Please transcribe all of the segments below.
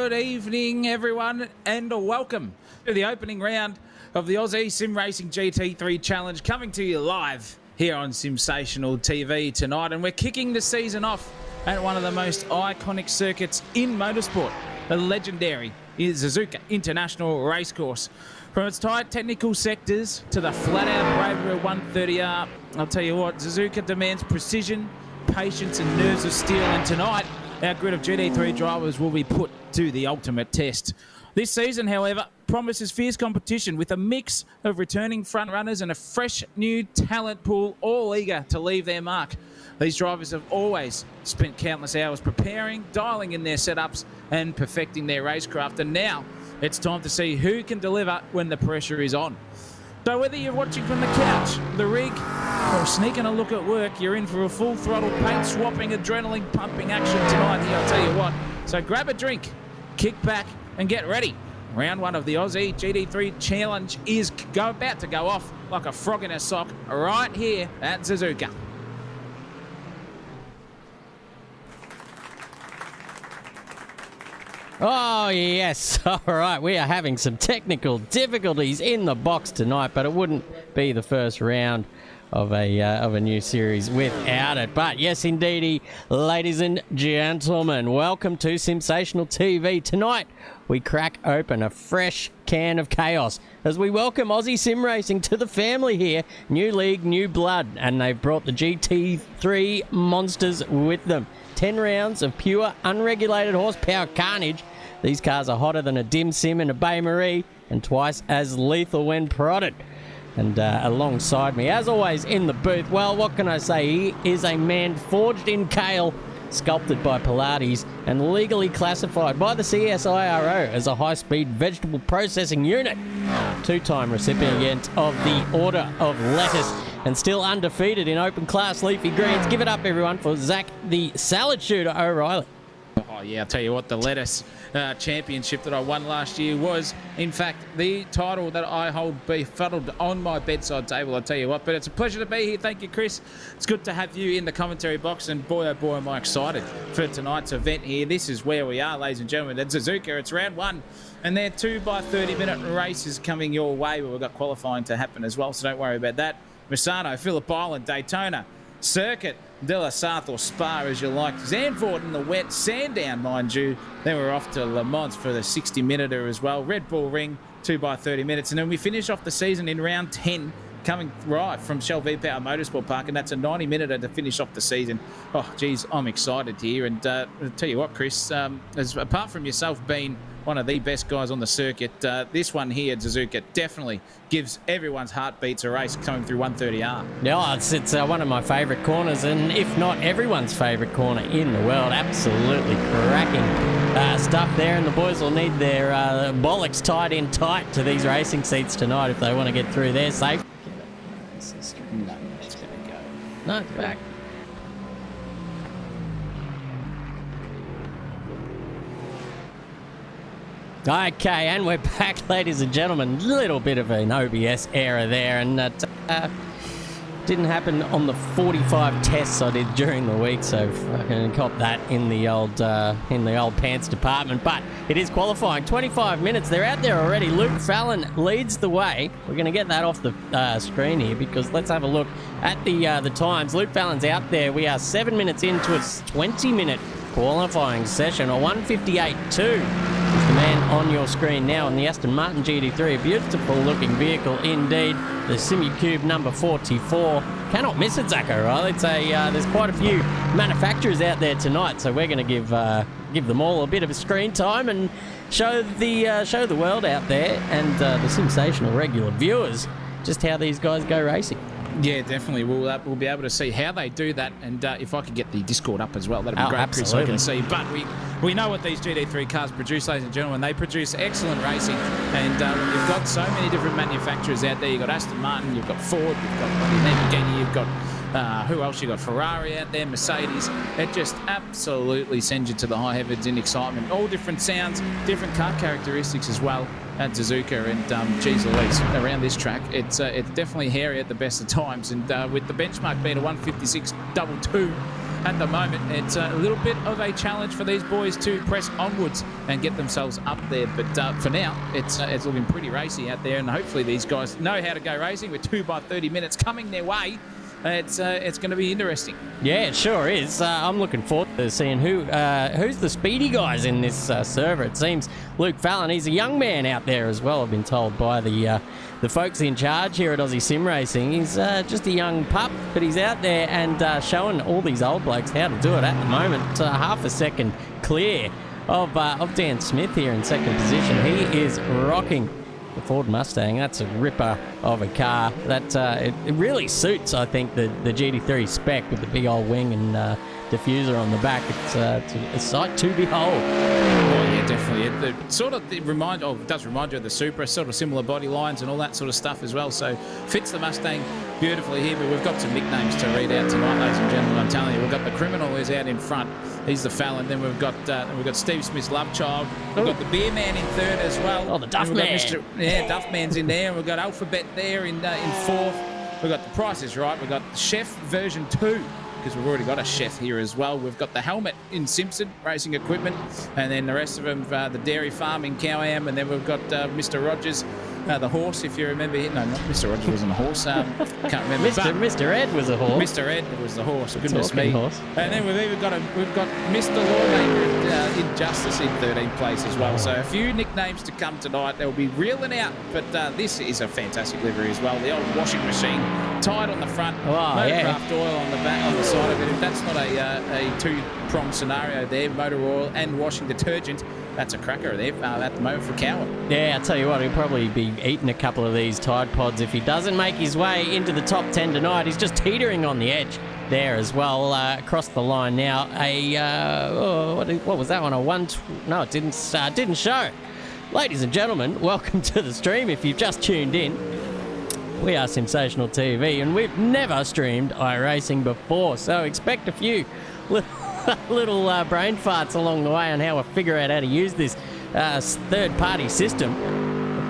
Good evening, everyone, and welcome to the opening round of the Aussie Sim Racing GT3 Challenge, coming to you live here on Sensational TV tonight. And we're kicking the season off at one of the most iconic circuits in motorsport, the legendary Suzuka International Racecourse. From its tight technical sectors to the flat-out bravery of 130R, I'll tell you what, Suzuka demands precision, patience and nerves of steel, and tonight our grid of GT3 drivers will be put to the ultimate test. This season, however, promises fierce competition with a mix of returning front runners and a fresh new talent pool, all eager to leave their mark. These drivers have always spent countless hours preparing, dialing in their setups and perfecting their racecraft, and now it's time to see who can deliver when the pressure is on. So whether you're watching from the couch, the rig, or sneaking a look at work, you're in for a full throttle paint swapping, adrenaline pumping action tonight here, I'll tell you what. So grab a drink, kick back and get ready. Round one of the Aussie GT3 Challenge is about to go off like a frog in a sock right here at Suzuka. Oh, yes. All right. We are having some technical difficulties in the box tonight, but it wouldn't be the first round of a new series without it. But yes, indeedy, ladies and gentlemen, welcome to Sensational TV. Tonight, we crack open a fresh can of chaos as we welcome Aussie Sim Racing to the family here. New league, new blood, and they've brought the GT3 monsters with them. 10 rounds of pure, unregulated horsepower carnage. These cars are hotter than a dim sim in a Bay Marie and twice as lethal when prodded. And alongside me, as always, in the booth, well, what can I say? He is a man forged in kale, sculpted by Pilates, and legally classified by the CSIRO as a high-speed vegetable processing unit. Two-time recipient of the Order of Lettuce, and still undefeated in open class leafy greens. Give it up, everyone, for Zach, the salad shooter O'Reilly. Oh, yeah, I'll tell you what, the lettuce championship that I won last year was, in fact, the title that I hold befuddled on my bedside table, I'll tell you what. But it's a pleasure to be here. Thank you, Chris. It's good to have you in the commentary box, and boy, oh boy, am I excited for tonight's event here. This is where we are, ladies and gentlemen. At Suzuka, it's round one, and they're 2 by 30-minute races coming your way, but we've got qualifying to happen as well, so don't worry about that. Misano, Phillip Island, Daytona, Circuit, De La Sarthe, or Spa as you like. Zandvoort in the wet, Sandown, mind you. Then we're off to Le Mans for the 60-minute as well. Red Bull Ring, 2 by 30 minutes. And then we finish off the season in round 10, coming right from Shell V-Power Motorsport Park, and that's a 90-minute to finish off the season. Oh, geez, I'm excited here. And I'll tell you what, Chris, apart from yourself being one of the best guys on the circuit, this one here at Suzuka definitely gives everyone's heartbeats a race coming through 130R. Yeah, it's one of my favourite corners, and if not everyone's favourite corner in the world. Absolutely cracking stuff there, and the boys will need their bollocks tied in tight to these racing seats tonight if they want to get through there safe. No, it's going to go. No, it's back. Okay, and we're back, ladies and gentlemen. Little bit of an OBS error there, and that didn't happen on the 45 tests I did during the week, so I can cop that in the old pants department. But it is qualifying. 25 minutes. They're out there already. Luke Fallon leads the way. We're going to get that off the screen here, because let's have a look at the times. Luke Fallon's out there. We are 7 minutes into a 20-minute qualifying session. A 158.2. The man on your screen now on the Aston Martin GT3, a beautiful looking vehicle indeed. The Simucube number 44. Cannot miss it, Zach O'Reilly. There's quite a few manufacturers out there tonight, so we're going to give them all a bit of a screen time and show the world out there and the sensational regular viewers just how these guys go racing. Yeah, definitely. We'll be able to see how they do that, and if I could get the Discord up as well, that'd be great, absolutely. Chris, I can see. But we know what these GT3 cars produce, ladies and gentlemen. They produce excellent racing, and you've got so many different manufacturers out there. You've got Aston Martin, you've got Ford, you've got Lamborghini, you've got who else? You've got Ferrari out there, Mercedes. It just absolutely sends you to the high heavens in excitement. All different sounds, different car characteristics as well at Suzuka, and geez Louise, around this track it's definitely hairy at the best of times, and with the benchmark being a 156.22, at the moment, it's a little bit of a challenge for these boys to press onwards and get themselves up there. But for now, it's looking pretty racy out there, and hopefully these guys know how to go racing with 2 by 30 minutes coming their way. It's going to be interesting. Yeah, it sure is. I'm looking forward to seeing who's the speedy guys in this server. It seems Luke Fallon, he's a young man out there as well, I've been told by the folks in charge here at Aussie Sim Racing. He's just a young pup, but he's out there and showing all these old blokes how to do it at the moment. Half a second clear of Dan Smith here in second position. He is rocking the Ford Mustang. That's a ripper of a car. That it really suits, I think, the GT3 spec with the big old wing and diffuser on the back. It's a sight to behold. Oh, yeah, definitely. It does remind you of the Supra, sort of similar body lines and all that sort of stuff as well. So fits the Mustang beautifully here. But we've got some nicknames to read out tonight, ladies and gentlemen. I'm telling you, we've got the Criminal who's out in front. He's the Fallon. Then we've got Steve Smith's Love Child. We've got the Beer Man in third as well. Oh, the Duff Man. Duff Man's in there. And we've got Alphabet there in fourth. We've got the Price is Right. We've got the Chef version 2. Because we've already got a chef here as well. We've got the Helmet in Simpson Racing Equipment, and then the rest of them, the Dairy Farm in Cowham, and then we've got Mr. Rogers, the horse, if you remember. No, not Mr. Rogers wasn't a horse. Can't remember. Mr. Ed was a horse. Mr. Ed was the horse. Goodness me. Horse. And then we've got Mr. Lawmaker in Justice in 13th place as well. So a few nicknames to come tonight. They'll be reeling out, but this is a fantastic livery as well. The old washing machine tied on the front, Motorcraft oil on the back, on the side of it. If that's not a two-pronged scenario there, motor oil and washing detergent, that's a cracker there at the moment for Cowan. Yeah, I'll tell you what, he'll probably be eating a couple of these Tide Pods if he doesn't make his way into the top 10 tonight. He's just teetering on the edge there as well, across the line now. What was that one? No, it didn't show. Ladies and gentlemen, welcome to the stream if you've just tuned in. We are Sensational TV, and we've never streamed iRacing before, so expect a few little brain farts along the way on how we figure out how to use this third-party system.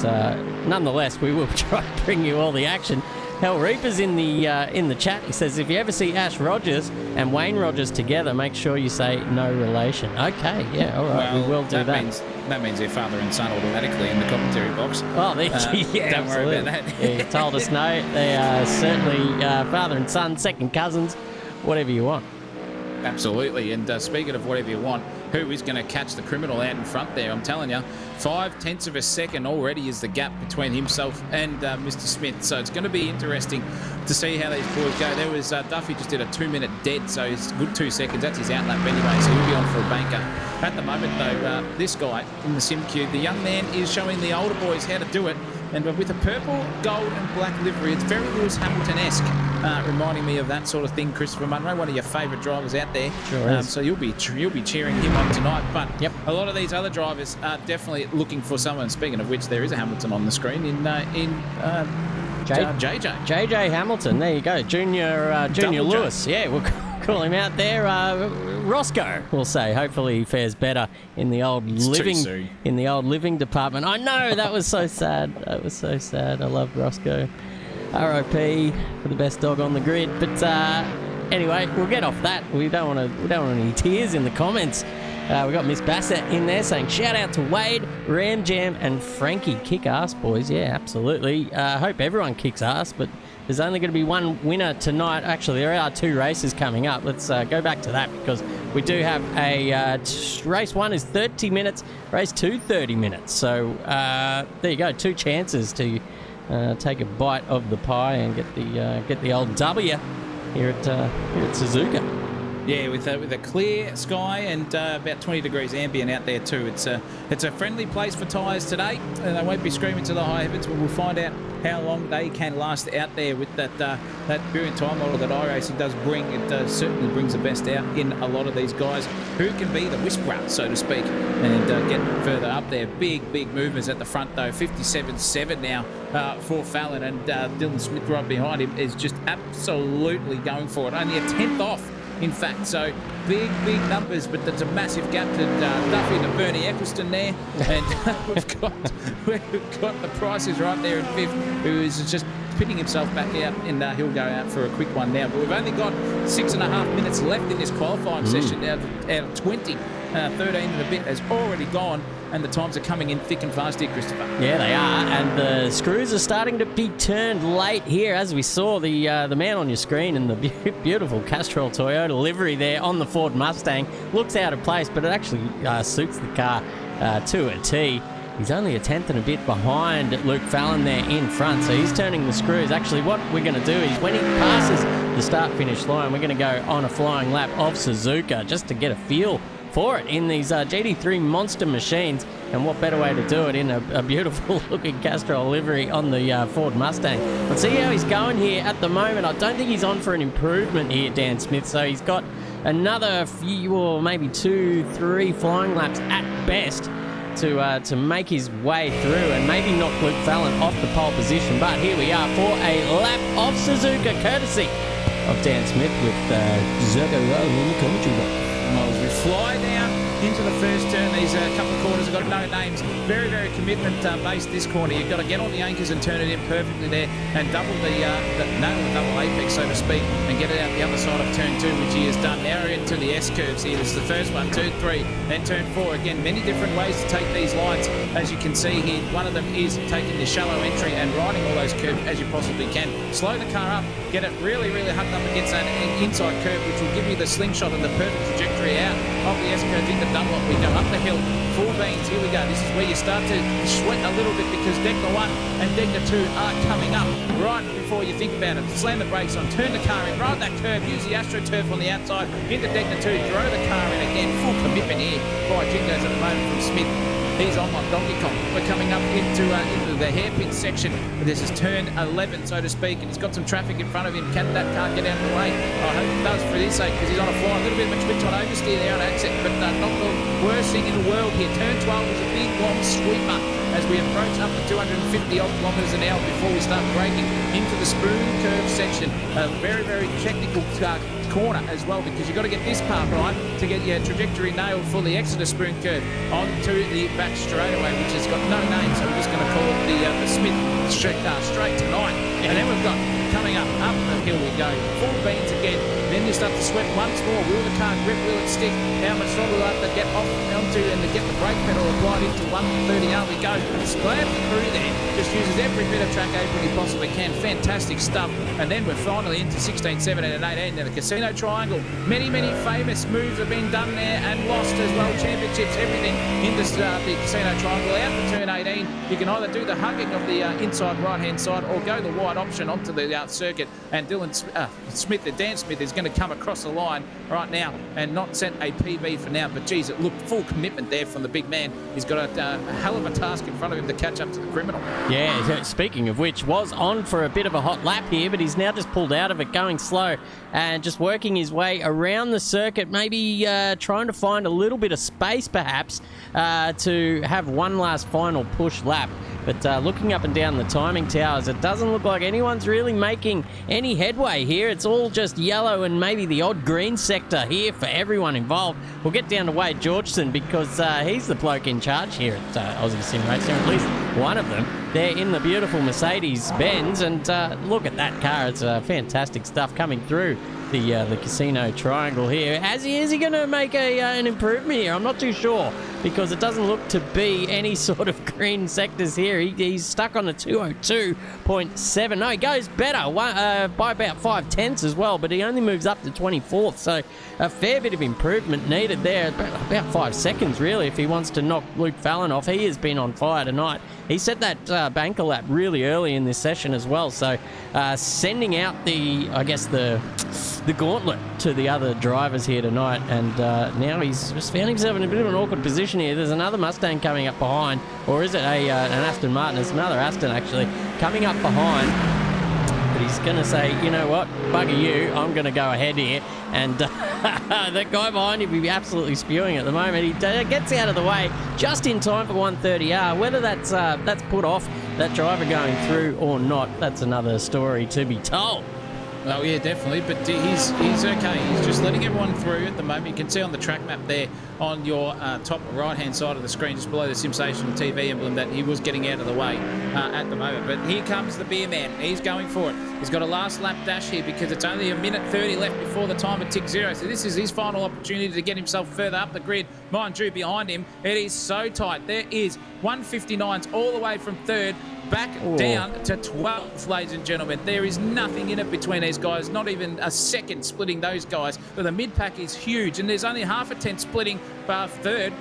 But nonetheless, we will try to bring you all the action. Hell Reaper's in the chat. He says, if you ever see Ash Rogers and Wayne Rogers together, make sure you say no relation. Okay, yeah, all right, we will do that. That means they're father and son automatically in the commentary box. Oh, yeah, don't worry about that. Yeah, you told us no. They are certainly father and son, second cousins, whatever you want. Absolutely. And speaking of whatever you want, who is going to catch the Criminal out in front there? I'm telling you, 0.5 of a second already is the gap between himself and Mr. Smith. So it's going to be interesting to see how these boys go. There was Duffy just did a 2-minute dead, so it's a good 2 seconds. That's his outlap anyway, so he'll be on for a banker. At the moment, though, this guy in the sim cube, the young man is showing the older boys how to do it. And with a purple, gold and black livery, it's very Lewis Hamilton-esque, reminding me of that sort of thing. Christopher Munro, one of your favourite drivers out there. Sure is. So you'll be cheering him on tonight. But a lot of these other drivers are definitely looking for someone. Speaking of which, there is a Hamilton on the screen in JJ. JJ Hamilton, there you go. Junior Lewis. Yeah, we'll call him out there. Roscoe, we'll say. Hopefully he fares better in the old living department. I know, that was so sad. That was so sad. I loved Roscoe. R.I.P. for the best dog on the grid. But anyway, we'll get off that. We don't want any tears in the comments. We got Miss Bassett in there saying, shout out to Wade, Ram Jam, and Frankie. Kick ass, boys. Yeah, absolutely. I hope everyone kicks ass, but there's only going to be one winner tonight. Actually, there are 2 races coming up. Let's go back to that because we do have a race 1 is 30 minutes, race 2 30 minutes. So there you go, 2 chances to take a bite of the pie and get the old W here at Suzuka. Yeah, with a clear sky and about 20 degrees ambient out there too. It's a friendly place for tyres today, and they won't be screaming to the high heavens, but we'll find out how long they can last out there with that brilliant time model that iRacing does bring. It certainly brings the best out in a lot of these guys who can be the whisperer, so to speak, and get further up there. Big movers at the front though. 57.7 now for Fallon, and Dylan Smith right behind him is just absolutely going for it. Only a 10th off, in fact, so big numbers, but there's a massive gap to Duffy to Bernie Eccleston there, and we've got the Prices right there in 5th, who is just pitting himself back out, and he'll go out for a quick one now. But we've only got 6.5 minutes left in this qualifying session out of 20. 13 and a bit has already gone, and the times are coming in thick and fast here, Christopher. Yeah, they are, and the screws are starting to be turned late here, as we saw the man on your screen in the beautiful Castrol Toyota livery there on the Ford Mustang. Looks out of place, but it actually suits the car to a T. He's only a tenth and a bit behind Luke Fallon there in front, so he's turning the screws. Actually, what we're going to do is when he passes the start-finish line, we're going to go on a flying lap of Suzuka just to get a feel for it in these GT3 monster machines, and what better way to do it in a beautiful looking Castrol livery on the Ford Mustang. Let's see how he's going here at the moment. I don't think he's on for an improvement here, Dan Smith, so he's got another few, or maybe 2-3 flying laps at best to make his way through and maybe knock Luke Fallon off the pole position. But here we are for a lap of Suzuka, courtesy of Dan Smith with Zergo in the commentary box. Well, as we fly down into the first turn, these couple of corners have got no names. Very, very commitment-based this corner. You've got to get on the anchors and turn it in perfectly there and double nail the double apex, so to speak, and get it out the other side of turn 2, which he has done. Now we're into the S-curves here. This is the first one, turn 3, then turn 4. Again, many different ways to take these lines, as you can see here. One of them is taking the shallow entry and riding all those curves as you possibly can. Slow the car up, get it really, really hugged up against an inside curve, which will give you the slingshot and the perfect trajectory out of the S-curves into Dunlop. We go up the hill, full beans, here we go. This is where you start to sweat a little bit because Degner 1 and Degner 2 are coming up right before you think about it. Slam the brakes on, turn the car in, ride that curve, use the AstroTurf on the outside, into Degner 2, throw the car in again. Full commitment here by Jingos at the moment from Smith. He's on like Donkey Kong. We're coming up into the hairpin section. This is turn 11, so to speak, and he's got some traffic in front of him. Can that car get out of the way? I hope it does for his sake, because he's on a fly. A little bit of a twitch on oversteer there on accent, but not the worst thing in the world here. Turn 12 is a big, long sweeper as we approach up to 250 odd kilometres an hour before we start braking into the spoon curve section. A very, very technical corner as well, because you've got to get this part right to get your trajectory nailed for the Exeter spoon curve onto the back straightaway, which has got no name, so we're just going to call it the Smith straight tonight. And then we've got coming up the hill we go, full beans again. Then you start to sweat once more. Will the car grip? Will it stick? How much stronger will it have to get off onto and to get the brake pedal applied into 130? Out we go. Slams through there. Just uses every bit of track apron he possibly can. Fantastic stuff. And then we're finally into 16, 17 and 18. Now the Casino Triangle. Many, many famous moves have been done there and lost as well. Championships, everything in the Casino Triangle. Out to turn 18. You can either do the hugging of the inside right-hand side or go the wide option onto the circuit. And Dan Smith is going to come across the line right now and not set a PB for now. But geez, it looked full commitment there from the big man. He's got a hell of a task in front of him to catch up to the criminal. Yeah, speaking of which, was on for a bit of a hot lap here, but he's now just pulled out of it, going slow and just working his way around the circuit, maybe trying to find a little bit of space perhaps to have one last final push lap. But looking up and down the timing towers, it doesn't look like anyone's really making any headway here. It's all just yellow and maybe the odd green sector here for everyone involved. We'll get down to Wade Georgeson because he's the bloke in charge here at Aussie Sim Racing, or at least one of them. They're in the beautiful Mercedes-Benz, and look at that car. It's fantastic stuff coming through the Casino Triangle here. Is he going to make an improvement here? I'm not too sure, because it doesn't look to be any sort of green sectors here. He's stuck on the 202.7. No, he goes better by about 5/10 as well, but he only moves up to 24th, so a fair bit of improvement needed there. About 5 seconds, really, if he wants to knock Luke Fallon off. He has been on fire tonight. He set that banker lap really early in this session as well, so sending out the gauntlet to the other drivers here tonight, and now he's just found himself in a bit of an awkward position here. There's another Mustang coming up behind, or is it an Aston Martin? It's another Aston actually coming up behind, but he's going to say, you know what, bugger you, I'm going to go ahead here. And that guy behind him will be absolutely spewing at the moment. He gets out of the way just in time for 130R. Whether that's put off that driver going through or not, that's another story to be told. Oh, yeah, definitely. But he's okay. He's just letting everyone through at the moment. You can see on the track map there on your top right-hand side of the screen, just below the Sensational TV emblem, that he was getting out of the way at the moment. But here comes the beer man. He's going for it. He's got a last lap dash here because it's only a minute 30 left before the timer ticks 0. So this is his final opportunity to get himself further up the grid. Mind you, behind him, it is so tight. There is 159s all the way from third back down to 12th, ladies and gentlemen. There is nothing in it between these guys, not even a second splitting those guys. But the mid-pack is huge, and there's only half a tenth splitting third,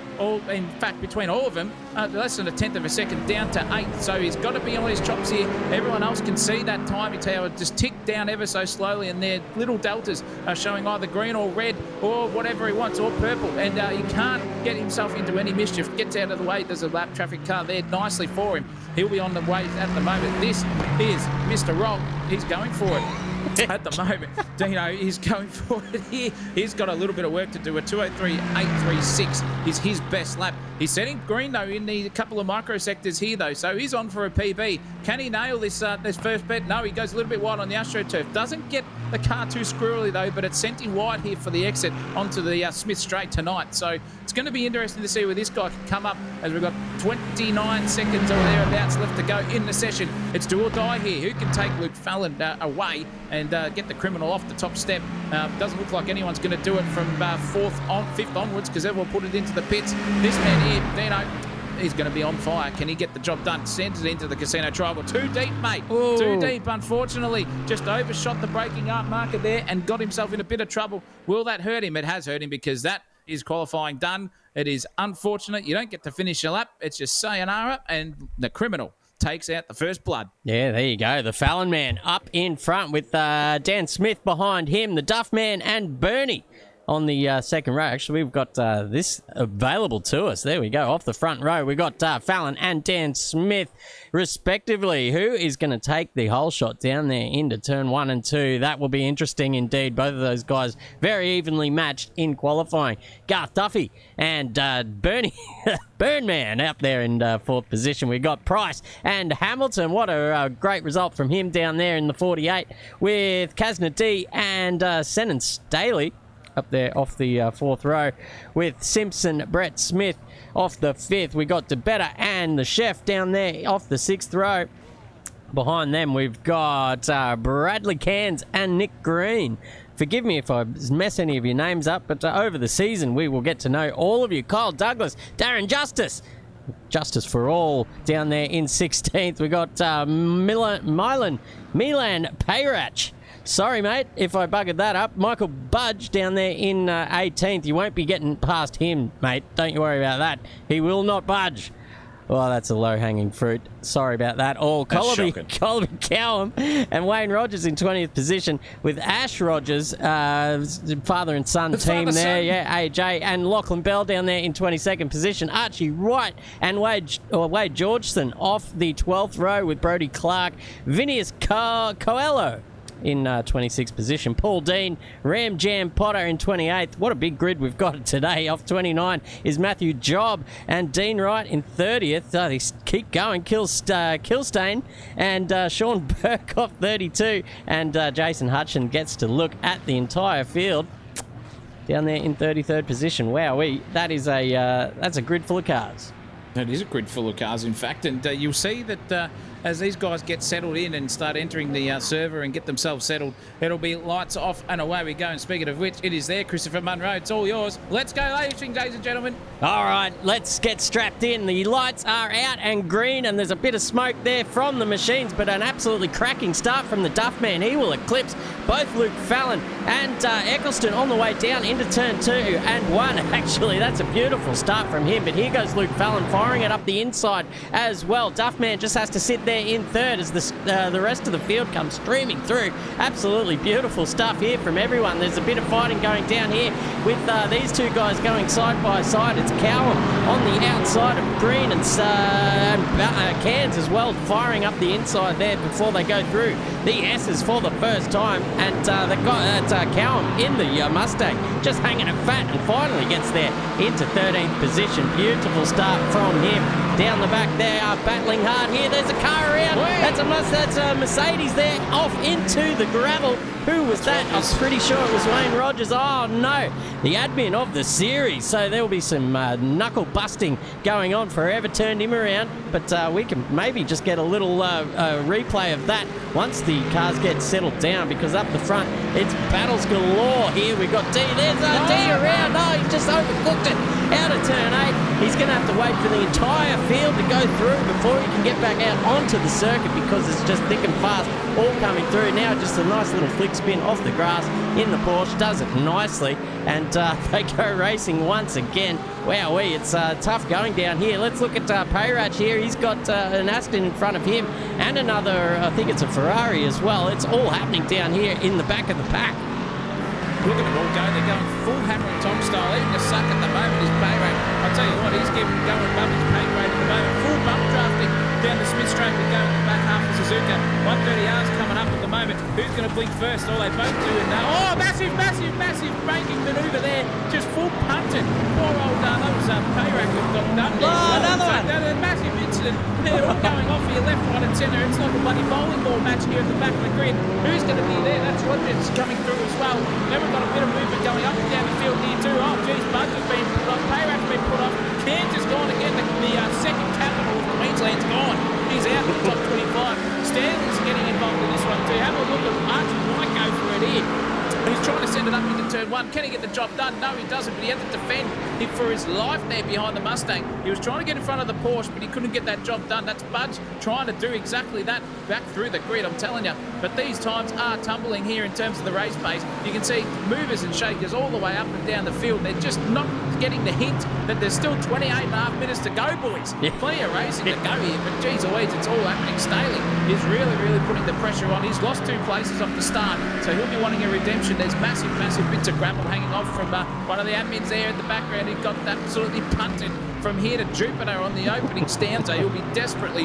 in fact, between all of them, less than a tenth of a second down to 8th. So he's got to be on his chops here. Everyone else can see that timing tower just tick down ever so slowly, and their little deltas are showing either green or red or whatever he wants, or purple. And he can't get himself into any mischief. Gets out of the way. There's a lap traffic car there nicely for him. He'll be on the way at the moment. This is Mr. Rock. He's going for it. At the moment, Dino is going for it here. He's got a little bit of work to do. A 2:03.836 is his best lap. He's setting green, though, in the couple of microsectors here, though. So he's on for a PB. Can he nail this first bet? No, he goes a little bit wide on the AstroTurf. Doesn't get the car too squirrely, though, but it's sent him wide here for the exit onto the Smith Straight tonight. So it's going to be interesting to see where this guy can come up, as we've got 29 seconds or thereabouts left to go in the session. It's do or die here. Who can take Luke Fallon away and get the criminal off the top step? Doesn't look like anyone's going to do it from fifth onwards, because everyone put it into the pits. This man here, Dino, he's going to be on fire. Can he get the job done? Sends it into the Casino Tribal. Too deep, mate. Ooh. Too deep, unfortunately. Just overshot the braking arc marker there and got himself in a bit of trouble. Will that hurt him? It has hurt him, because that is qualifying done. It is unfortunate. You don't get to finish your lap. It's just sayonara, and the criminal takes out the first blood. Yeah, there you go. The Fallon man up in front with Dan Smith behind him, the Duff man and Bernie on the second row. Actually, we've got this available to us. There we go. Off the front row, we've got Fallon and Dan Smith, respectively. Who is going to take the whole shot down there into turn 1 and 2? That will be interesting indeed. Both of those guys very evenly matched in qualifying. Garth Duffy and Bernie, Burnman up there in 4th position. We've got Price and Hamilton. What a great result from him down there in the 48, with Kasna D and Senan Staley up there off the 4th row, with Simpson, Brett Smith off the 5th. We got DeBetta and the Chef down there off the 6th row. Behind them, we've got Bradley Cairns and Nick Green. Forgive me if I mess any of your names up, but over the season, we will get to know all of you. Kyle Douglas, Darren Justice for all down there in 16th. We got Milan Payrach. Sorry, mate, if I buggered that up. Michael Budge down there in 18th. You won't be getting past him, mate. Don't you worry about that. He will not budge. Well, that's a low-hanging fruit. Sorry about that. Colby Cowham and Wayne Rogers in 20th position, with Ash Rogers, father and son team there. Yeah, AJ, and Lachlan Bell down there in 22nd position. Archie Wright and Wade Georgeson off the 12th row, with Brody Clark. Vinius Coelho in 26th position. Paul Dean, Ram Jam Potter in 28th. What a big grid we've got today. Off 29 is Matthew Job and Dean Wright in 30th. They keep going. Kilstain and Sean Burke off 32. And Jason Hutchin gets to look at the entire field down there in 33rd position. Wow, that's a grid full of cars. It is a grid full of cars, in fact, and you'll see that as these guys get settled in and start entering the server and get themselves settled, it'll be lights off and away we go. And speaking of which, it is there, Christopher Munro. It's all yours. Let's go, ladies and gentlemen. All right, let's get strapped in. The lights are out and green, and there's a bit of smoke there from the machines, but an absolutely cracking start from the Duff man. He will eclipse both Luke Fallon and Eccleston on the way down into turn 2 and 1. Actually, that's a beautiful start from him, but here goes Luke Fallon firing it up the inside as well. Duff man just has to sit there in third as the rest of the field comes streaming through. Absolutely beautiful stuff here from everyone. There's a bit of fighting going down here with these two guys going side by side. It's Cowell on the outside of Green and Cairns as well, firing up the inside there before they go through the S's for the first time. And they've got Cowell in the Mustang just hanging it fat and finally gets there into 13th position. Beautiful start from him. Down the back they are battling hard here. There's a car around. That's a Mercedes there off into the gravel. Who was that? I was pretty sure it was Wayne Rogers. Oh, no. The admin of the series. So there will be some knuckle busting going on. Forever turned him around. But we can maybe just get a little replay of that once the cars get settled down, because up the front, it's battles galore here. We've got D. There's D around. Oh, he's just overcooked it. Out of turn 8. He's going to have to wait for the entire field to go through before he can get back out onto the circuit, because it's just thick and fast all coming through. Now just a nice little flick spin off the grass in the Porsche. Does it nicely. And they go racing once again. Wowee, it's tough going down here. Let's look at Payrach here. He's got an Aston in front of him and another, I think it's a Ferrari as well. It's all happening down here in the back of the pack. Look at them all go. They're going full hammer and Tom style. Even the suck at the moment is Payrach. I'll tell you what, he's going above his pay grade at the moment. Full bump drafting down the Smith straight and going the back half of Suzuka. 130R's coming up at the moment. Who's going to blink first? All they both do it now. Oh, massive braking manoeuvre there. Just full punted. Poor old that was Payrach who got done there. Oh, another one. A massive incident. They're all going off here, left, right and centre. It's like a bloody bowling ball match here at the back of the grid. Who's going to be there? That's Rogers coming through as well. Then we've got a bit of movement going up and down the field here too. Oh, geez, Budge has been put off. Payrach's been put off. Cairns has gone again. The second capital of Queensland's gone. He's out in the top 25. Stanley's getting involved in this one too. Have a look at Archie might go for it here. He's trying to send it up into turn 1. Can he get the job done? No, he doesn't, but he had to defend him for his life there behind the Mustang. He was trying to get in front of the Porsche, but he couldn't get that job done. That's Budge trying to do exactly that back through the grid, I'm telling you. But these times are tumbling here in terms of the race pace. You can see movers and shakers all the way up and down the field. They're just not getting the hint that there's still 28.5 minutes to go, boys. Yeah. Plenty of racing to go here, but geez Louise, it's all happening. Staley is really putting the pressure on. He's lost 2 places off the start, so he'll be wanting a redemption. There's massive bits of grapple hanging off from one of the admins there in the background. He got absolutely punted from here to Jupiter on the opening stanza. He'll be desperately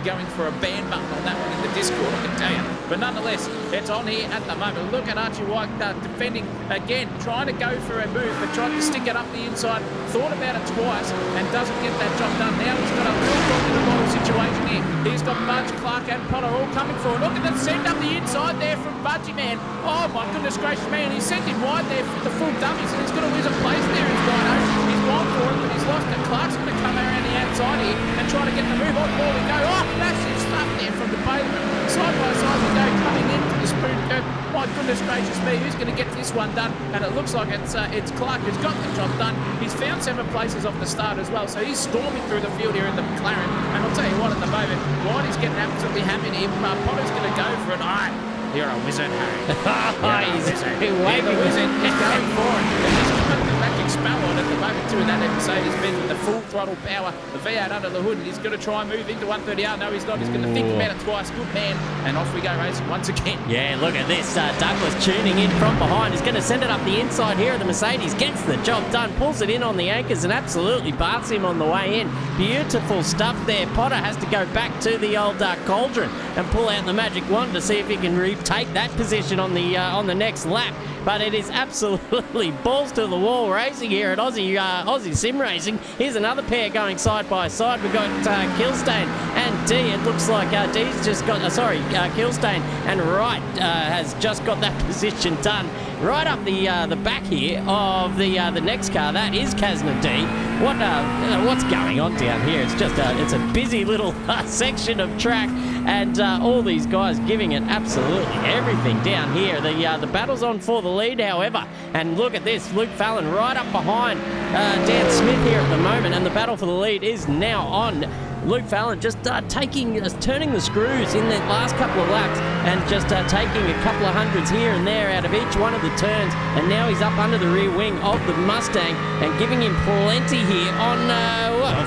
going for a ban button on that one in the Discord, I can tell you. But nonetheless, it's on here at the moment. Look at Archie White defending again, trying to go for a move, but trying to stick it up the inside. Thought about it twice and doesn't get that job done. Now he's got a real bottom situation here. He's got Budge, Clark and Potter all coming for it. Look at that send up the inside there from Budgie, man. Oh my goodness gracious, man. He sent him wide there for the full dummies, and he's going to lose a place there. He's gone for it, but he's lost it. Clark's going to come around the outside here and try to get the move on. Ball we go. Oh, massive stuff there from the pavement. Side by side we go, coming into the spoon curve. My goodness gracious me, who's going to get this one done? And it looks like it's Clark who's got the job done. He's found 7 places off the start as well, so he's storming through the field here in the McLaren. And I'll tell you what, at the moment, Whitey's getting absolutely hammered here. Potter's going to go for it. All right. You're a wizard, Harry. He's wizard. waving. The wizard is going for it. And he's got the back expel on at the moment too in that Mercedes-Benz with the full throttle power, the V8 under the hood. And he's going to try and move into 130R. No, he's not. He's going to think about it twice. Good man. And off we go racing once again. Yeah, look at this. Douglas tuning in from behind. He's going to send it up the inside here of the Mercedes. Gets the job done. Pulls it in on the anchors and absolutely barks him on the way in. Beautiful stuff there. Potter has to go back to the old cauldron and pull out the magic wand to see if he can retake that position on the next lap. But it is absolutely balls to the wall racing here at Aussie Sim Racing. Here's another pair going side by side. We've got Kilstain and D. It looks like D's just got, Kilstain and Wright has just got that position done. Right up the back here of the next car. That is Kazna D. What's going on down here? It's just it's a busy little section of track, and all these guys giving it absolutely everything down here. The battle's on for the lead, however, and look at this. Luke Fallon right up behind Dan Smith here at the moment, and the battle for the lead is now on. Luke Fallon just turning the screws in the last couple of laps and just taking a couple of hundreds here and there out of each one of the turns, and now he's up under the rear wing of the Mustang and giving him plenty here on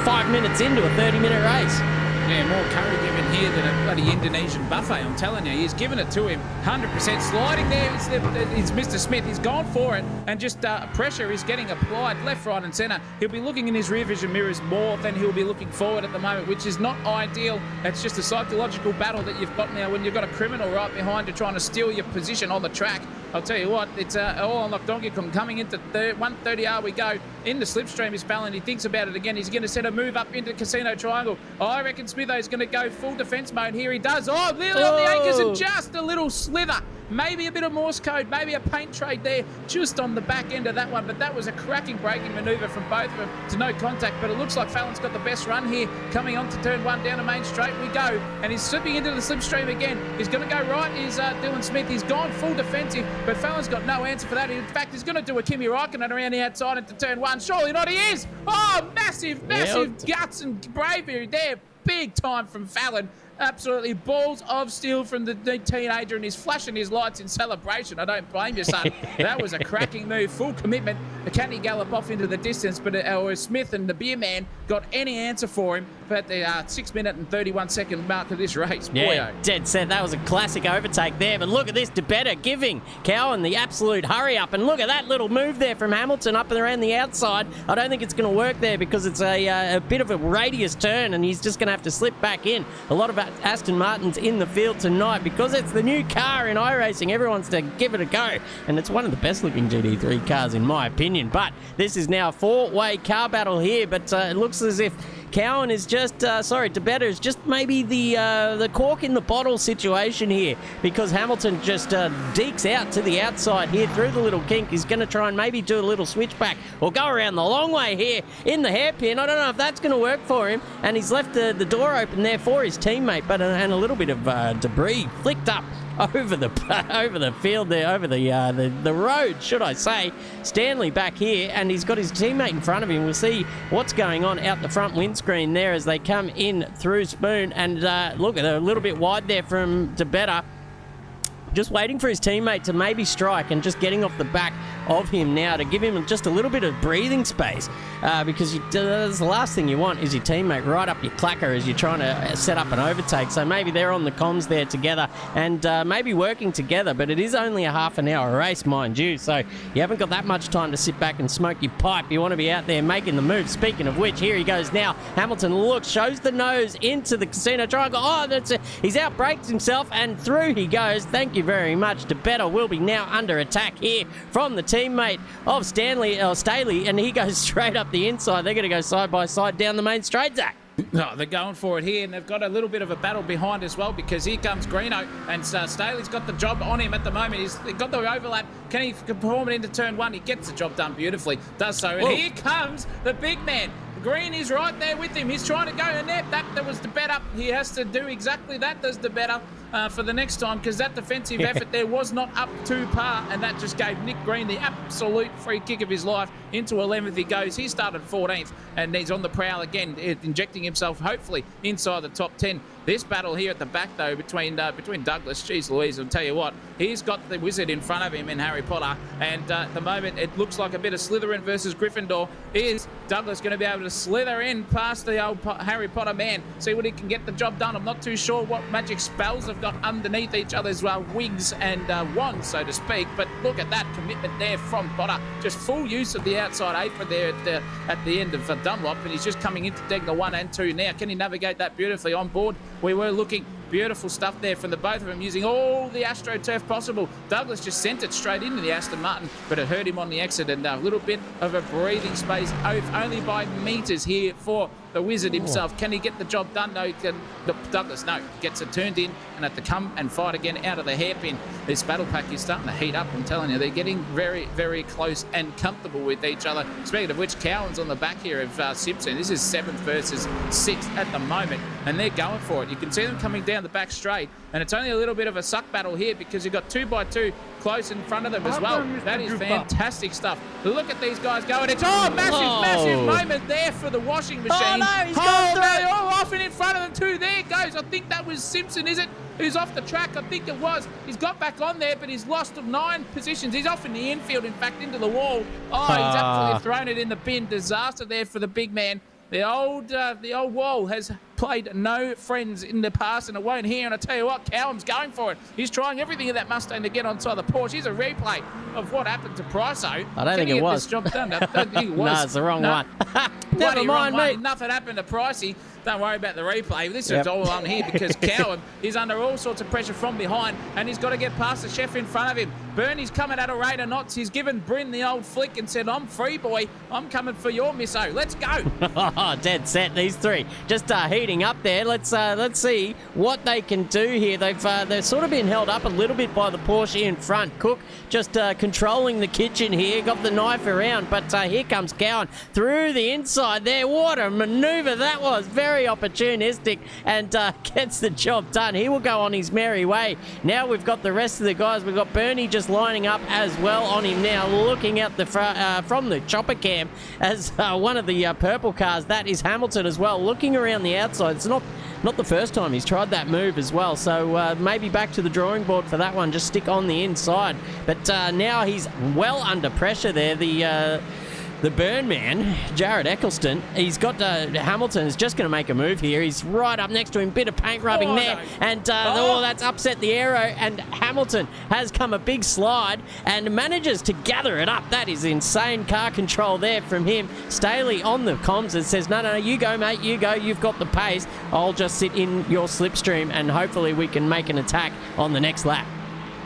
5 minutes into a 30-minute race. Yeah, more curry given here than a bloody Indonesian buffet, I'm telling you. He's given it to him 100%. Sliding there, it's Mr. Smith. He's gone for it, and just pressure is getting applied left, right and centre. He'll be looking in his rear vision mirrors more than he'll be looking forward at the moment, which is not ideal. It's just a psychological battle that you've got now when you've got a criminal right behind you trying to steal your position on the track. I'll tell you what, it's all on lock. Donkey Kong coming into 130R we go. In the slipstream is Fallon. He thinks about it again. He's going to set a move up into Casino Triangle. I reckon Smitho's going to go full defence mode. Here he does. Oh, nearly on the anchors and just a little slither Maybe a bit of Morse code, maybe a paint trade there just on the back end of that one. But that was a cracking braking manoeuvre from both of them to no contact. But it looks like Fallon's got the best run here. Coming on to turn 1 down the main straight we go. And he's slipping into the slipstream again. He's going to go right is Dylan Smith. He's gone full defensive, but Fallon's got no answer for that. In fact, he's going to do a Kimi Raikkonen around the outside into turn 1. Surely not, he is! Oh, massive guts and bravery there. Big time from Fallon. Absolutely balls of steel from the teenager, and he's flashing his lights in celebration. I don't blame you, son. That was a cracking move, full commitment. Can he gallop off into the distance? But Smith and the beer man got any answer for him at the 6 minute and 31 second mark of this race. Yeah, dead set. That was a classic overtake there. But look at this, DeBetta giving Cowan the absolute hurry up. And look at that little move there from Hamilton up and around the outside. I don't think it's going to work there because it's a bit of a radius turn, and he's just going to have to slip back in. A lot of Aston Martin's in the field tonight because it's the new car in iRacing. Everyone's to give it a go, and it's one of the best looking GT3 cars in my opinion. But this is now a 4-way car battle here, but it looks as if Cowan is just, DeBetta is just maybe the cork in the bottle situation here, because Hamilton just dekes out to the outside here through the little kink. He's going to try and maybe do a little switchback or go around the long way here in the hairpin. I don't know if that's going to work for him, and he's left the door open there for his teammate, but and a little bit of debris flicked up over the field there, over the road, should I say. Stanley back here, and he's got his teammate in front of him. We'll see what's going on out the front windscreen there as they come in through Spoon. And look, they're a little bit wide there from DeBetta. Just waiting for his teammate to maybe strike and just getting off the back of him now to give him just a little bit of breathing space, because the last thing you want is your teammate right up your clacker as you're trying to set up an overtake. So maybe they're on the comms there together and maybe working together, but it is only a half an hour race, mind you, so you haven't got that much time to sit back and smoke your pipe. You want to be out there making the move. Speaking of which, here he goes now. Hamilton looks, shows the nose into the casino triangle. Oh, that's it. He's outbraked himself and through he goes. Thank you very much. DeBetta will be now under attack here from the teammate of Staley, and he goes straight up the inside. They're going to go side by side down the main straight, Zach. No, they're going for it here, and they've got a little bit of a battle behind as well, because here comes Greeno, and Staley's got the job on him at the moment. He's got the overlap. Can he perform it into turn 1? He gets the job done beautifully. Does so. And here comes the big man. Green is right there with him. He's trying to go, and that was DeBetta. He has to do exactly that, does DeBetta, for the next time, because that defensive effort there was not up to par, and that just gave Nick Green the absolute free kick of his life. Into 11th he goes. He started 14th, and he's on the prowl again, injecting himself hopefully inside the top 10. This battle here at the back, though, between Douglas, geez Louise, I'll tell you what, he's got the wizard in front of him in Harry Potter, and at the moment it looks like a bit of Slytherin versus Gryffindor. Is Douglas going to be able to slither in past the old Harry Potter man, see what he can get the job done? I'm not too sure what magic spells have got underneath each other's wigs and wands, so to speak, but look at that commitment there from Potter. Just full use of the outside apron there at the end of Dunlop, and he's just coming into Degner 1 and 2 now. Can he navigate that beautifully on board? We were looking. Beautiful stuff there from the both of them, using all the AstroTurf possible. Douglas just sent it straight into the Aston Martin, but it hurt him on the exit, and a little bit of a breathing space, only by metres here for the wizard himself. Can he get the job done? No, Douglas, no. Gets it turned in and have to come and fight again out of the hairpin. This battle pack is starting to heat up, I'm telling you. They're getting very, very close and comfortable with each other. Speaking of which, Cowan's on the back here of Simpson. This is 7th versus 6th at the moment, and they're going for it. You can see them coming down the back straight, and it's only a little bit of a suck battle here because you've got 2x2 close in front of them as well. That is fantastic stuff. Look at these guys going. It's massive moment there for the washing machine. Oh no, he's gone through. They're all off and in front of them too. There it goes. I think that was Simpson, is it? Who's off the track? I think it was. He's got back on there, but he's lost 9 positions. He's off in the infield, in fact, into the wall. Oh, he's absolutely thrown it in the bin. Disaster there for the big man. The old wall has played no friends in the past, and it won't here. And I tell you what, Callum's going for it. He's trying everything in that Mustang to get onside the Porsche. Here's a replay of what happened to Pryso. I don't think it was. This job done? I don't think it was. No, it's the wrong one. Never mind, mate. Nothing happened to Pricey. Don't worry about the replay. This is all on here because Cowan is under all sorts of pressure from behind, and he's got to get past the chef in front of him. Bernie's coming at a rate of knots. He's given Bryn the old flick and said, "I'm free, boy. I'm coming for your misso. Let's go." Dead set, these three. Just heating leading up there. Let's see what they can do here. They've sort of been held up a little bit by the Porsche in front. Cook just controlling the kitchen here, got the knife around, but here comes Cowan through the inside there. What a manoeuvre that was. Very opportunistic and gets the job done. He will go on his merry way. Now we've got the rest of the guys. We've got Bernie just lining up as well on him now, looking at the from the chopper cam as one of the purple cars. That is Hamilton as well, looking around the outside. It's not the first time he's tried that move as well, so maybe back to the drawing board for that one. Just stick on the inside. But now he's well under pressure there. The burn man, Jared Eccleston, he's got Hamilton is just going to make a move here. He's right up next to him, bit of paint rubbing there, and that's upset the aero, and Hamilton has come a big slide and manages to gather it up. That is insane car control there from him. Staley on the comms and says, no, you go, mate, you go. You've got the pace. I'll just sit in your slipstream, and hopefully we can make an attack on the next lap.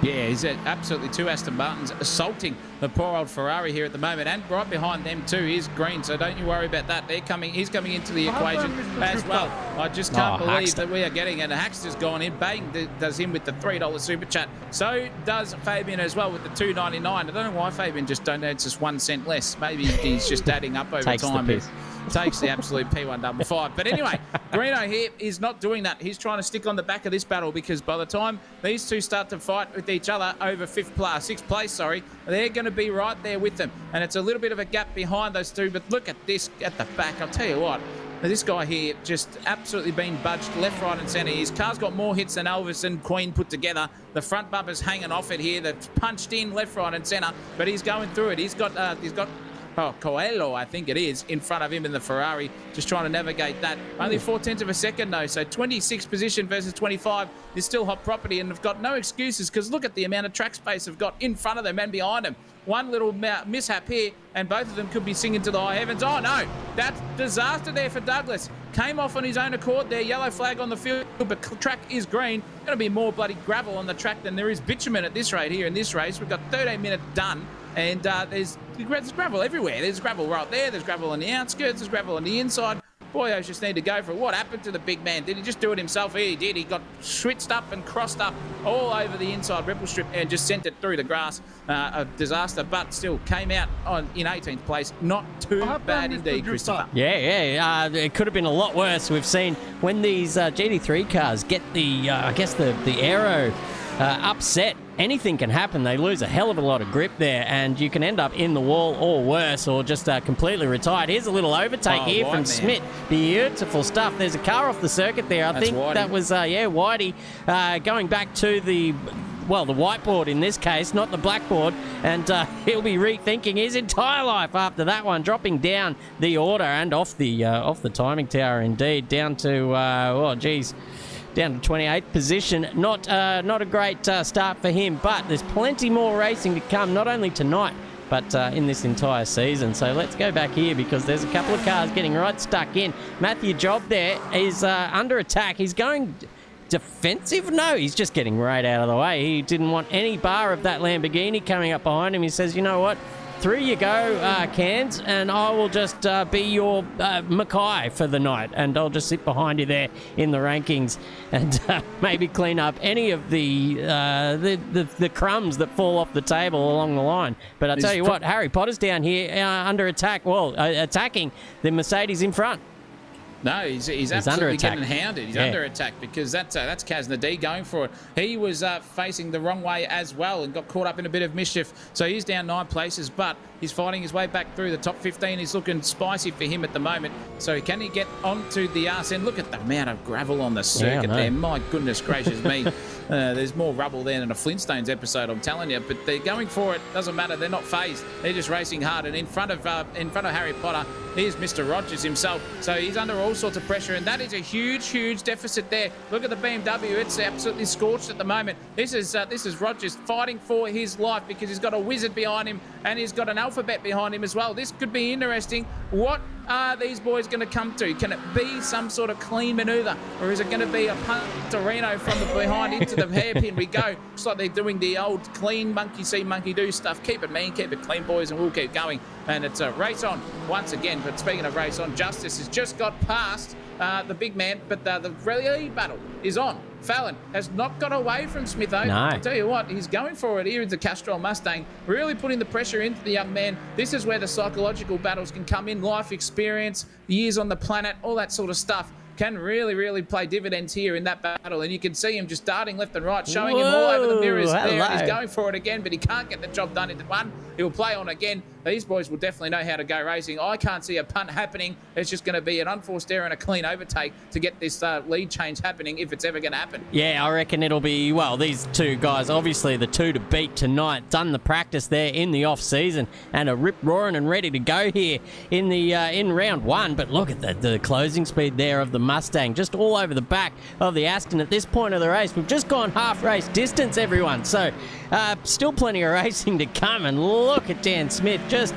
Yeah, he's absolutely two Aston Martins assaulting the poor old Ferrari here at the moment, and right behind them too is Green, so don't you worry about that. He's coming into the equation as well. I just can't believe that we are getting it. Haxter's gone in. Bain does him with the $3 super chat. So does Fabian as well with the $2.99. I don't know why Fabian just donates us 1 cent less. Maybe he's just adding up over time. Takes the absolute P155. But anyway, Greeno here is not doing that. He's trying to stick on the back of this battle, because by the time these two start to fight with each other over sixth place, they're going to be right there with them. And it's a little bit of a gap behind those two. But look at this at the back. I'll tell you what, this guy here just absolutely been budged left, right and centre. His car's got more hits than Elvis and Queen put together. The front bumper's hanging off it here. They've punched in left, right and centre. But he's going through it. He's got Coelho, I think it is, in front of him in the Ferrari, just trying to navigate that. Only 0.4 of a second, though, so 26th position versus 25 is still hot property, and they've got no excuses, because look at the amount of track space they've got in front of them and behind them. One little mishap here, and both of them could be singing to the high heavens. Oh, no, that's disaster there for Douglas. Came off on his own accord there, yellow flag on the field, but track is green. Going to be more bloody gravel on the track than there is bitumen at this rate here in this race. We've got 13 minutes done. And there's gravel everywhere. There's gravel right there. There's gravel on the outskirts. There's gravel on the inside. Boyos just need to go for it. What happened to the big man? Did he just do it himself? He did. He got switched up and crossed up all over the inside ripple strip and just sent it through the grass. A disaster, but still came out in 18th place. Not too bad indeed, Christopher. Yeah. It could have been a lot worse. We've seen when these GT3 cars get the aero upset, anything can happen. They lose a hell of a lot of grip there, and you can end up in the wall or worse, or just completely retired. Here's a little overtake here from Smith. Beautiful stuff. There's a car off the circuit there. I think Whitey. That was, Whitey going back to the whiteboard in this case, not the blackboard, and he'll be rethinking his entire life after that one, dropping down the order and off the timing tower indeed, down to, down to 28th position. Not a great start for him, but there's plenty more racing to come, not only tonight, but in this entire season. So let's go back here, because there's a couple of cars getting right stuck in. Matthew Job there is under attack. He's going defensive? No, he's just getting right out of the way. He didn't want any bar of that Lamborghini coming up behind him. He says, you know what? Through you go, Cairns, and I will just be your Mackay for the night, and I'll just sit behind you there in the rankings and maybe clean up any of the crumbs that fall off the table along the line. But I tell you what, Harry Potter's down here under attack, attacking the Mercedes in front. No, he's absolutely getting hounded. He's under attack, because that's Kaz Nadeem going for it. He was facing the wrong way as well and got caught up in a bit of mischief. So he's down 9 places, but he's fighting his way back through the top 15. He's looking spicy for him at the moment. So can he get onto the arse end? Look at the amount of gravel on the circuit there. My goodness gracious me. There's more rubble there than a Flintstones episode, I'm telling you. But they're going for it. Doesn't matter. They're not phased. They're just racing hard. And in front of Harry Potter, here's Mr. Rogers himself. So he's under all sorts of pressure, and that is a huge deficit there. Look at the BMW. It's absolutely scorched at the moment. This is Rogers fighting for his life, because he's got a wizard behind him and he's got an alphabet behind him as well. This could be interesting. What are these boys going to come to? Can it be some sort of clean manoeuvre, or is it going to be a punterino from the behind into the hairpin we go? It's like they're doing the old clean monkey see, monkey do stuff. Keep it mean, keep it clean, boys, and we'll keep going. And it's a race on once again. But speaking of race on, Justice has just got past the big man, but the lead battle is on. Fallon has not got away from Smitho. No. I'll tell you what, he's going for it here in the Castrol Mustang, really putting the pressure into the young man. This is where the psychological battles can come in, life experience, years on the planet, all that sort of stuff can really, really play dividends here in that battle. And you can see him just darting left and right, showing him all over the mirrors there. And he's going for it again, but he can't get the job done into one. He'll play on again. These boys will definitely know how to go racing. I can't see a punt happening. It's just going to be an unforced error and a clean overtake to get this lead change happening, if it's ever going to happen. Yeah, I reckon it'll be, well, these two guys, obviously the two to beat tonight, done the practice there in the off-season and are rip-roaring and ready to go here in the in round one. But look at the closing speed there of the Mustang, just all over the back of the Aston at this point of the race. We've just gone half race distance, everyone. So still plenty of racing to come. And look at Dan Smith just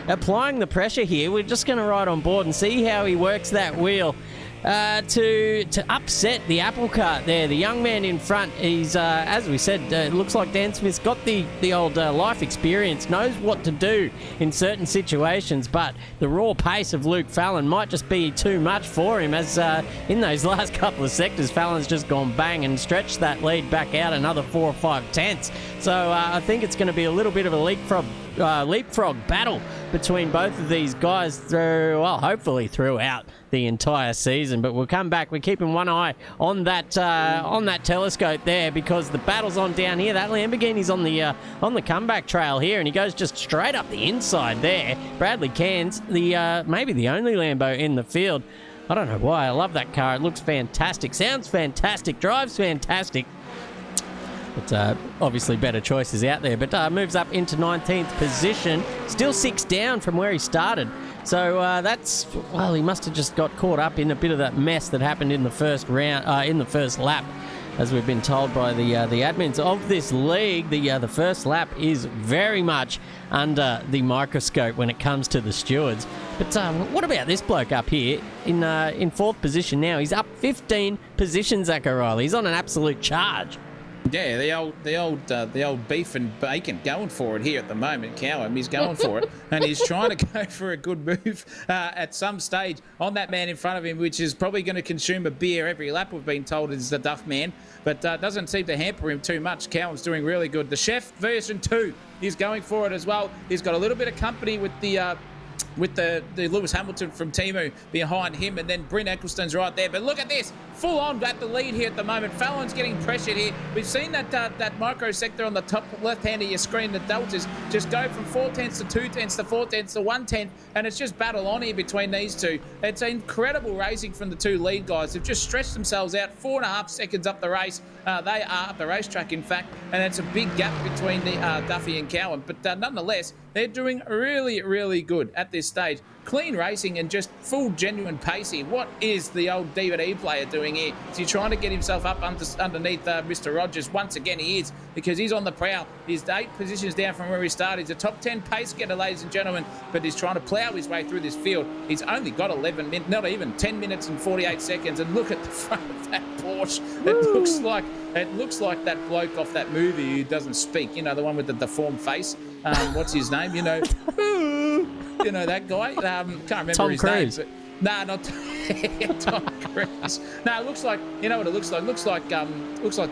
applying the pressure here. We're just going to ride on board and see how he works that wheel to upset the apple cart there. The young man in front, he's, as we said, it looks like Dan Smith's got the old life experience, knows what to do in certain situations, but the raw pace of Luke Fallon might just be too much for him, as in those last couple of sectors, Fallon's just gone bang and stretched that lead back out another 4 or 5 tenths. So I think it's going to be a little bit of a leapfrog battle between both of these guys through, well, hopefully throughout the entire season. But we'll come back. We're keeping one eye on that telescope there, because the battle's on down here. That Lamborghini's on the comeback trail here, and he goes just straight up the inside there. Bradley Cairns, the maybe the only Lambo in the field. I don't know why. I love that car. It looks fantastic, sounds fantastic, drives fantastic. But obviously better choices out there. But moves up into 19th position. Still 6 down from where he started. So that's, well, he must have just got caught up in a bit of that mess that happened in the first round, in the first lap. As we've been told by the admins of this league, the first lap is very much under the microscope when it comes to the stewards. But what about this bloke up here in 4th position now? He's up 15 positions, Zach O'Reilly. He's on an absolute charge. Yeah, the old beef and bacon going for it here at the moment. Cowham, he's going for it, and he's trying to go for a good move at some stage on that man in front of him, which is probably going to consume a beer every lap, we've been told, is the Duff man, but doesn't seem to hamper him too much. Cowham's doing really good. The Chef version 2, he's going for it as well. He's got a little bit of company with the Lewis Hamilton from Timu behind him, and then Bryn Eccleston's right there. But look at this, full on at the lead here at the moment. Fallon's getting pressured here. We've seen that micro sector on the top left hand of your screen, the deltas just go from 4 tenths to 2 tenths to 4 tenths to 1 tenth, and it's just battle on here between these two. It's incredible racing from the two lead guys. They've just stretched themselves out 4.5 seconds up the race. They are up the racetrack, in fact, and it's a big gap between the Duffy and Cowan. But nonetheless, they're doing really, really good at this stage. Clean racing and just full genuine pacing. What is the old DVD player doing here? Is he trying to get himself up underneath Mr. Rogers? Once again, he is, because he's on the prowl. He's 8 positions down from where he started. He's a top 10 pace getter, ladies and gentlemen, but he's trying to plough his way through this field. He's only got 11 minutes, not even 10 minutes and 48 seconds. And look at the front of that Porsche. It looks like that bloke off that movie who doesn't speak. You know, the one with the deformed face. What's his name? You know, that guy. Can't remember Tom his Cruise. name. Nah, not Tom Cruise. No, it looks like, you know what it looks like? Looks like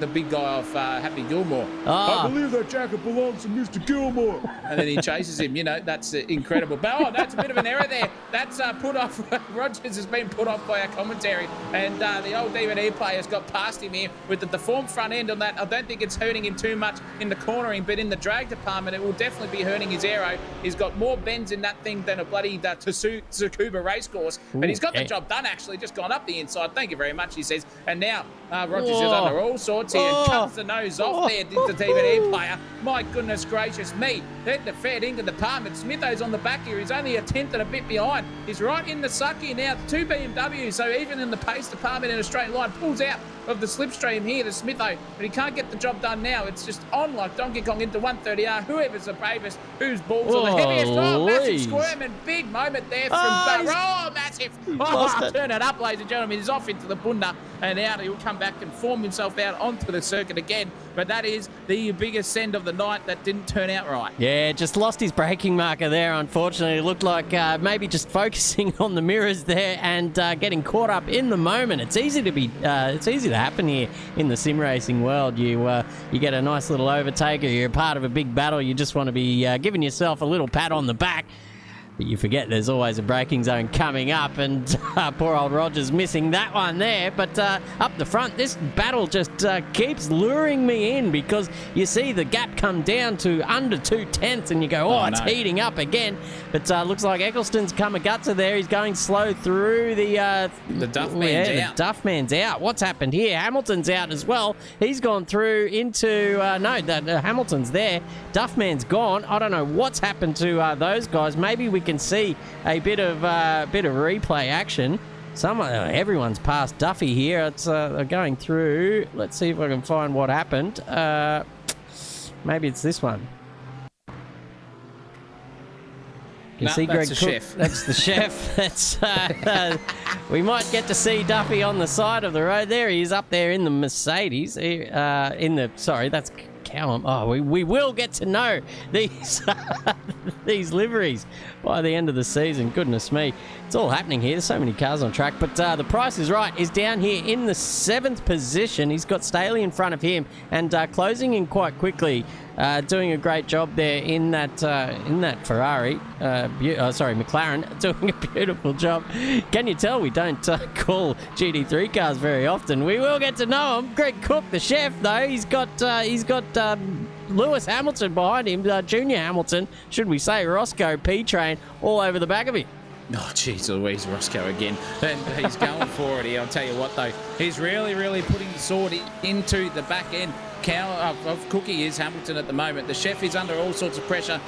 the big guy off Happy Gilmore. I believe that jacket belongs to Mr. Gilmore. And then he chases him. You know, that's incredible. But that's a bit of an error there. That's put off. Rogers has been put off by our commentary, and the old DVD player's got past him here with the deformed front end on that. I don't think it's hurting him too much in the cornering, but in the drag department, it will definitely be hurting his aero. He's got more bends in that thing than a bloody Tsukuba racecourse. But he's got the job done one actually just gone up the inside. Thank you very much, he says. And now Rogers is under all sorts here and cuts the nose off there into the TV player. My goodness gracious me. Then the fair dinkum department. Smitho's on the back here. He's only a tenth and a bit behind. He's right in the suck here now. 2 BMW. So even in the pace department in a straight line, pulls out of the slipstream here, the Smitho, but he can't get the job done now. It's just on like Donkey Kong into 130R. Whoever's the bravest, whose balls are the heaviest. Oh, massive squirm and big moment there from massive. Oh, turn it up, ladies and gentlemen. He's off into the bunda and out. He'll come back and form himself out onto the circuit again. But that is the biggest send of the night that didn't turn out right. Yeah, just lost his braking marker there, unfortunately. It looked like maybe just focusing on the mirrors there and getting caught up in the moment. It's easy to happen here in the sim racing world. You get a nice little overtake, or you're a part of a big battle. You just want to be giving yourself a little pat on the back. But you forget there's always a braking zone coming up, and poor old Rogers missing that one there. But up the front, this battle just keeps luring me in, because you see the gap come down to under 2/10, and you go, it's heating up again. But looks like Eccleston's Kamagutsa there. He's going slow through the Duffman's out. The Duffman's out. What's happened here? Hamilton's out as well. He's gone through into Hamilton's there. Duffman's gone. I don't know what's happened to those guys. Maybe we can see a bit of replay action. Everyone's past Duffy here. It's going through. Let's see if I can find what happened. Maybe it's this one. You see Greg that's the Cook? chef. That's the chef. That's we might get to see Duffy on the side of the road. There he is, up there in the Mercedes. That's Callum. Oh, we will get to know these these liveries by the end of the season. Goodness me, it's all happening here. There's so many cars on track. But the Price is Right is down here in the 7th position. He's got Staley in front of him and closing in quite quickly. Doing a great job there in that Ferrari. McLaren doing a beautiful job. Can you tell we don't call GT3 cars very often? We will get to know him. Greg Cook, the chef, though, he's got Lewis Hamilton behind him, Junior Hamilton, should we say, Roscoe P-Train, all over the back of him. Oh, jeez Louise, Roscoe again. And he's going for it here. I'll tell you what, though. He's really, really putting the sword into the back end of Cookie is Hamilton at the moment. The chef is under all sorts of pressure.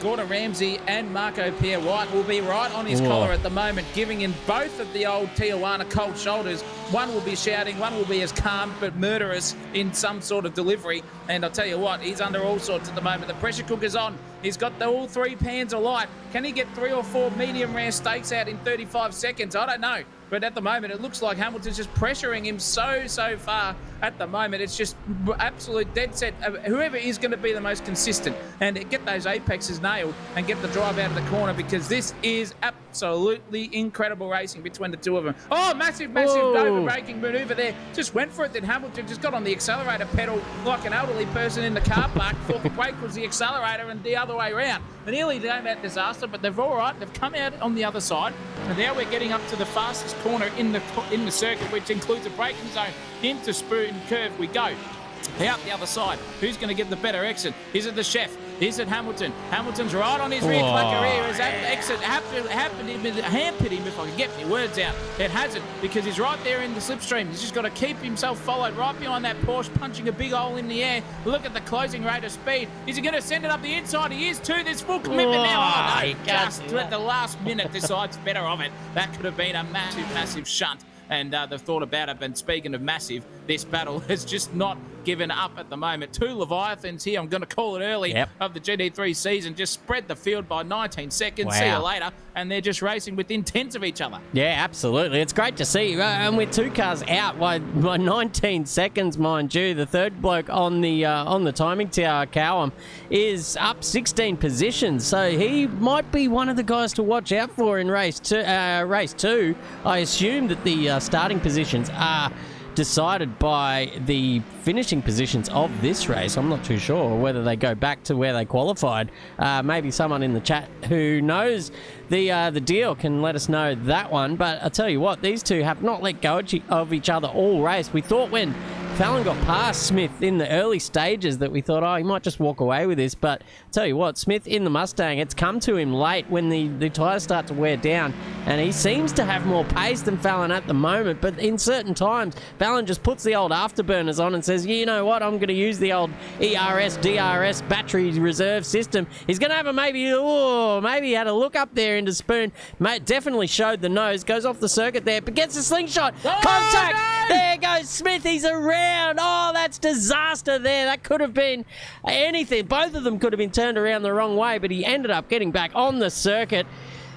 Gordon Ramsay and Marco Pierre White will be right on his collar at the moment, giving him both of the old Tijuana cold shoulders. One will be shouting, one will be as calm but murderous in some sort of delivery. And I'll tell you what, he's under all sorts at the moment. The pressure cooker's on. He's got all 3 pans alight. Can he get 3 or 4 medium rare steaks out in 35 seconds? I don't know. But at the moment, it looks like Hamilton's just pressuring him so far at the moment. It's just absolute dead set. Whoever is going to be the most consistent and get those apexes nailed and get the drive out of the corner, because this is absolutely incredible racing between the two of them. Oh, massive over-braking maneuver there. Just went for it. Then Hamilton just got on the accelerator pedal like an elderly person in the car park. Thought the brake was the accelerator and the other way around. They nearly came out disaster, but they're all right. They've come out on the other side. And now we're getting up to the fastest corner in the circuit, which includes a braking zone. Into Spoon Curve we go. Out the other side. Who's going to get the better exit? Is it the chef? Is it Hamilton? Hamilton's right on his rear clucker here. Is that exit hampered him, if I can get my words out? It hasn't, because he's right there in the slipstream. He's just got to keep himself followed right behind that Porsche, punching a big hole in the air. Look at the closing rate of speed. Is he going to send it up the inside? He is too. There's full commitment now. Oh, no, just at the last minute decides better of it. That could have been a massive shunt. And they've thought about it. And speaking of massive, this battle has just not given up at the moment. 2 Leviathans here, I'm going to call it early, of the GT3 season. Just spread the field by 19 seconds. Wow. See you later. And they're just racing within tenths of each other. Yeah, absolutely. It's great to see. And with 2 cars out by 19 seconds, mind you, the third bloke on the timing tower, Callum, is up 16 positions. So he might be one of the guys to watch out for in race 2. I assume that the starting positions are decided by the finishing positions of this race. I'm not too sure whether they go back to where they qualified. Maybe someone in the chat who knows the deal can let us know that one. But I tell you what, these two have not let go of each other all race. We thought when Fallon got past Smith in the early stages that we thought, oh, he might just walk away with this. But I'll tell you what, Smith in the Mustang, it's come to him late when the tyres start to wear down. And he seems to have more pace than Fallon at the moment. But in certain times, Fallon just puts the old afterburners on and says, you know what, I'm going to use the old ERS, DRS battery reserve system. He's going to have maybe he had a look up there into Spoon. Mate, definitely showed the nose. Goes off the circuit there, but gets a slingshot. Oh, Contact. no! There goes Smith. He's around. Oh, that's disaster there. That could have been anything. Both of them could have been turned around the wrong way, but he ended up getting back on the circuit.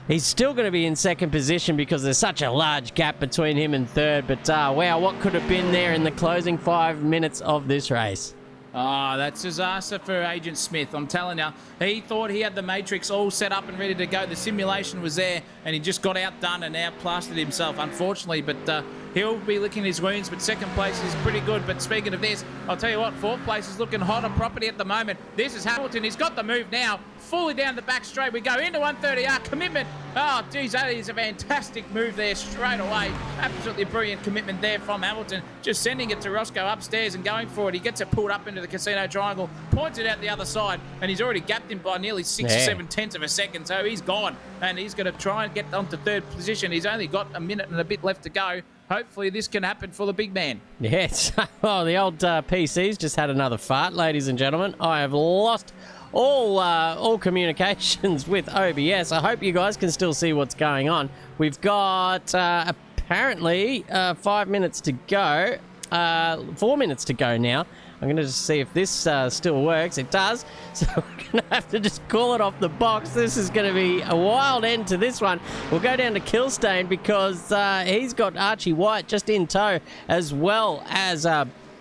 He's still going to be in second position because there's such a large gap between him and third. But, wow, what could have been there in the closing 5 minutes of this race? Oh, that's disaster for Agent Smith. I'm telling you, he thought he had the matrix all set up and ready to go. The simulation was there, and he just got outdone and outplastered himself, unfortunately. But he'll be licking his wounds, but second place is pretty good. But speaking of this, I'll tell you what, fourth place is looking hot on property at the moment. This is Hamilton. He's got the move now. Fully down the back straight. We go into 130R. Commitment. Oh, geez, that is a fantastic move there straight away. Absolutely brilliant commitment there from Hamilton. Just sending it to Roscoe upstairs and going for it. He gets it pulled up into the casino triangle, points it out the other side, and he's already gapped him by nearly 6 or 7 tenths of a second. So he's gone, and he's going to try and get onto third position. He's only got a minute and a bit left to go. Hopefully this can happen for the big man. Yes. Oh, the old PC's just had another fart, ladies and gentlemen. I have lost all communications with OBS. I hope you guys can still see what's going on. We've got apparently 5 minutes to go. 4 minutes to go now. I'm going to just see if this still works. It does. So we're going to have to just call it off the box. This is going to be a wild end to this one. We'll go down to Kilstain because he's got Archie White just in tow, as well as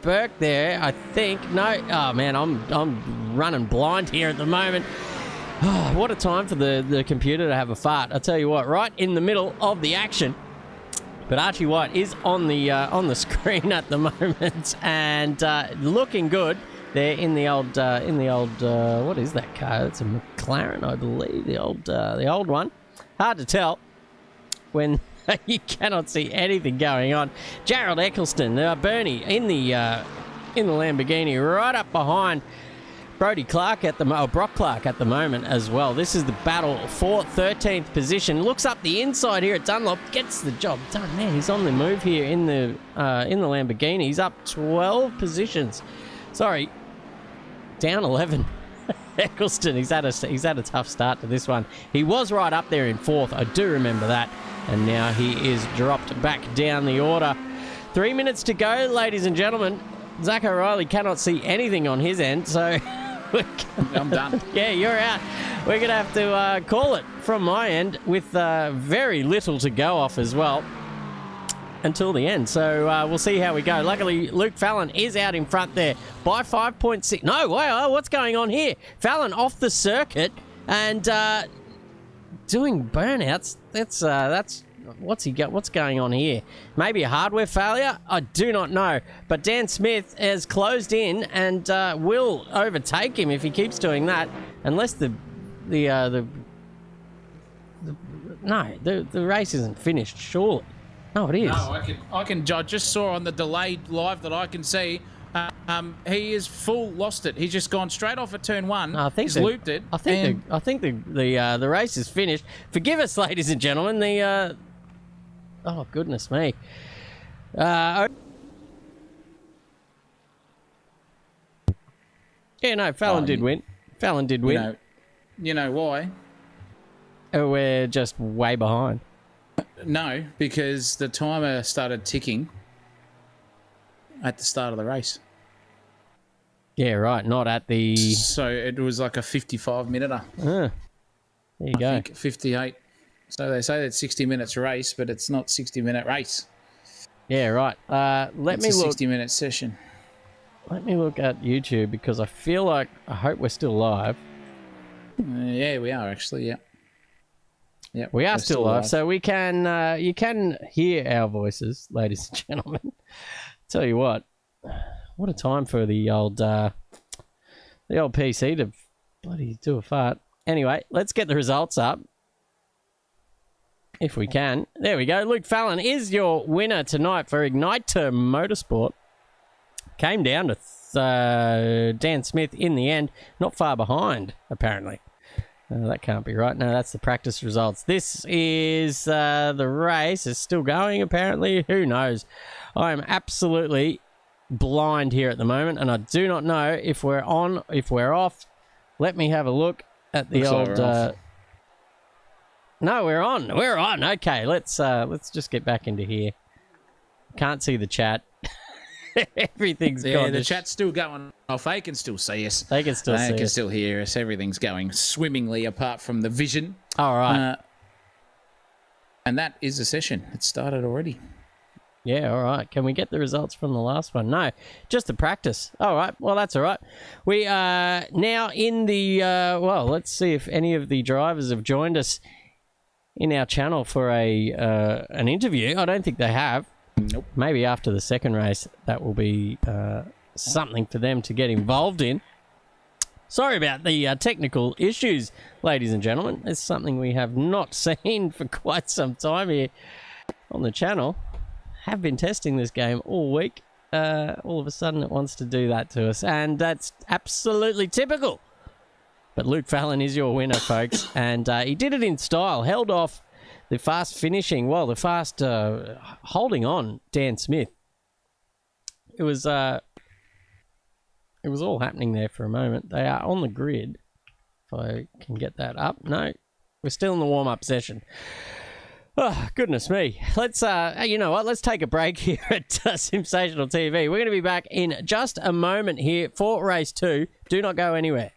Burke there, I think. No. Oh, man, I'm running blind here at the moment. Oh, what a time for the computer to have a fart. I'll tell you what, right in the middle of the action. But Archie White is on the screen at the moment and looking good there in the old what is that car? It's a McLaren, I believe, the old one. Hard to tell when you cannot see anything going on. Gerald Eccleston, Bernie in the Lamborghini, right up behind Brock Clark at the moment as well. This is the battle for 13th position. Looks up the inside here at Dunlop, gets the job done. Man, he's on the move here in the Lamborghini. He's up 12 positions. Sorry, down 11. Eccleston, he's had a tough start to this one. He was right up there in fourth. I do remember that. And now he is dropped back down the order. 3 minutes to go, ladies and gentlemen. Zach O'Reilly cannot see anything on his end, so I'm done. Yeah, you're out. We're going to have to call it from my end with very little to go off as well until the end. So we'll see how we go. Luckily, Luke Fallon is out in front there by 5.6. No, wow, what's going on here? Fallon off the circuit and doing burnouts. That's what's he got? What's going on here? Maybe a hardware failure? I do not know. But Dan Smith has closed in and will overtake him if he keeps doing that, unless the race isn't finished. Surely, no, it is. No, I just saw on the delayed live that I can see. He is full lost it. He's just gone straight off at turn one. I think he's looped it. I think the race is finished. Forgive us, ladies and gentlemen. Oh goodness me. Yeah, no, Fallon did win. Fallon did win. You know why? We're just way behind. No, because the timer started ticking at the start of the race. Yeah, right. Not at the... So it was like a 55-minute. There you go. I think 58. So they say it's 60 minutes race, but it's not 60-minute race. Yeah, right. It's a 60-minute session. Let me look at YouTube because I feel like... I hope we're still live. Yeah, we are actually, yeah. Yep, we are still live, so we can... you can hear our voices, ladies and gentlemen. Tell you what a time for the old PC to bloody do a fart. Anyway, let's get the results up. If we can. There we go. Luke Fallon is your winner tonight for Igniter Motorsport. came down to Dan Smith in the end. Not far behind, apparently. That can't be right. No, that's the practice results. This is the race. Is still going, apparently. Who knows? I am absolutely blind here at the moment, and I do not know if we're on, if we're off. Let me have a look at the old... No, we're on. We're on. Okay, let's just get back into here. Can't see the chat. Everything's gone. Yeah, the chat's still going off. They can still see us. They can still see us. They can still hear us. Everything's going swimmingly apart from the vision. All right. And that is the session. It started already. Yeah, all right. Can we get the results from the last one? No, just the practice. All right. Well, that's all right. We are now in the... well, let's see if any of the drivers have joined us in our channel for an interview. I don't think they have. Nope. Maybe after the second race, that will be something for them to get involved in. Sorry about the technical issues, ladies and gentlemen. It's something we have not seen for quite some time here on the channel. Have been testing this game all week. All of a sudden, it wants to do that to us, and that's absolutely typical. But Luke Fallon is your winner, folks, and he did it in style. Held off the fast finishing, well, the fast holding on Dan Smith. It was all happening there for a moment. They are on the grid. If I can get that up. No, we're still in the warm-up session. Oh, goodness me. Let's, you know what? Let's take a break here at Sensational TV. We're going to be back in just a moment here for race 2. Do not go anywhere.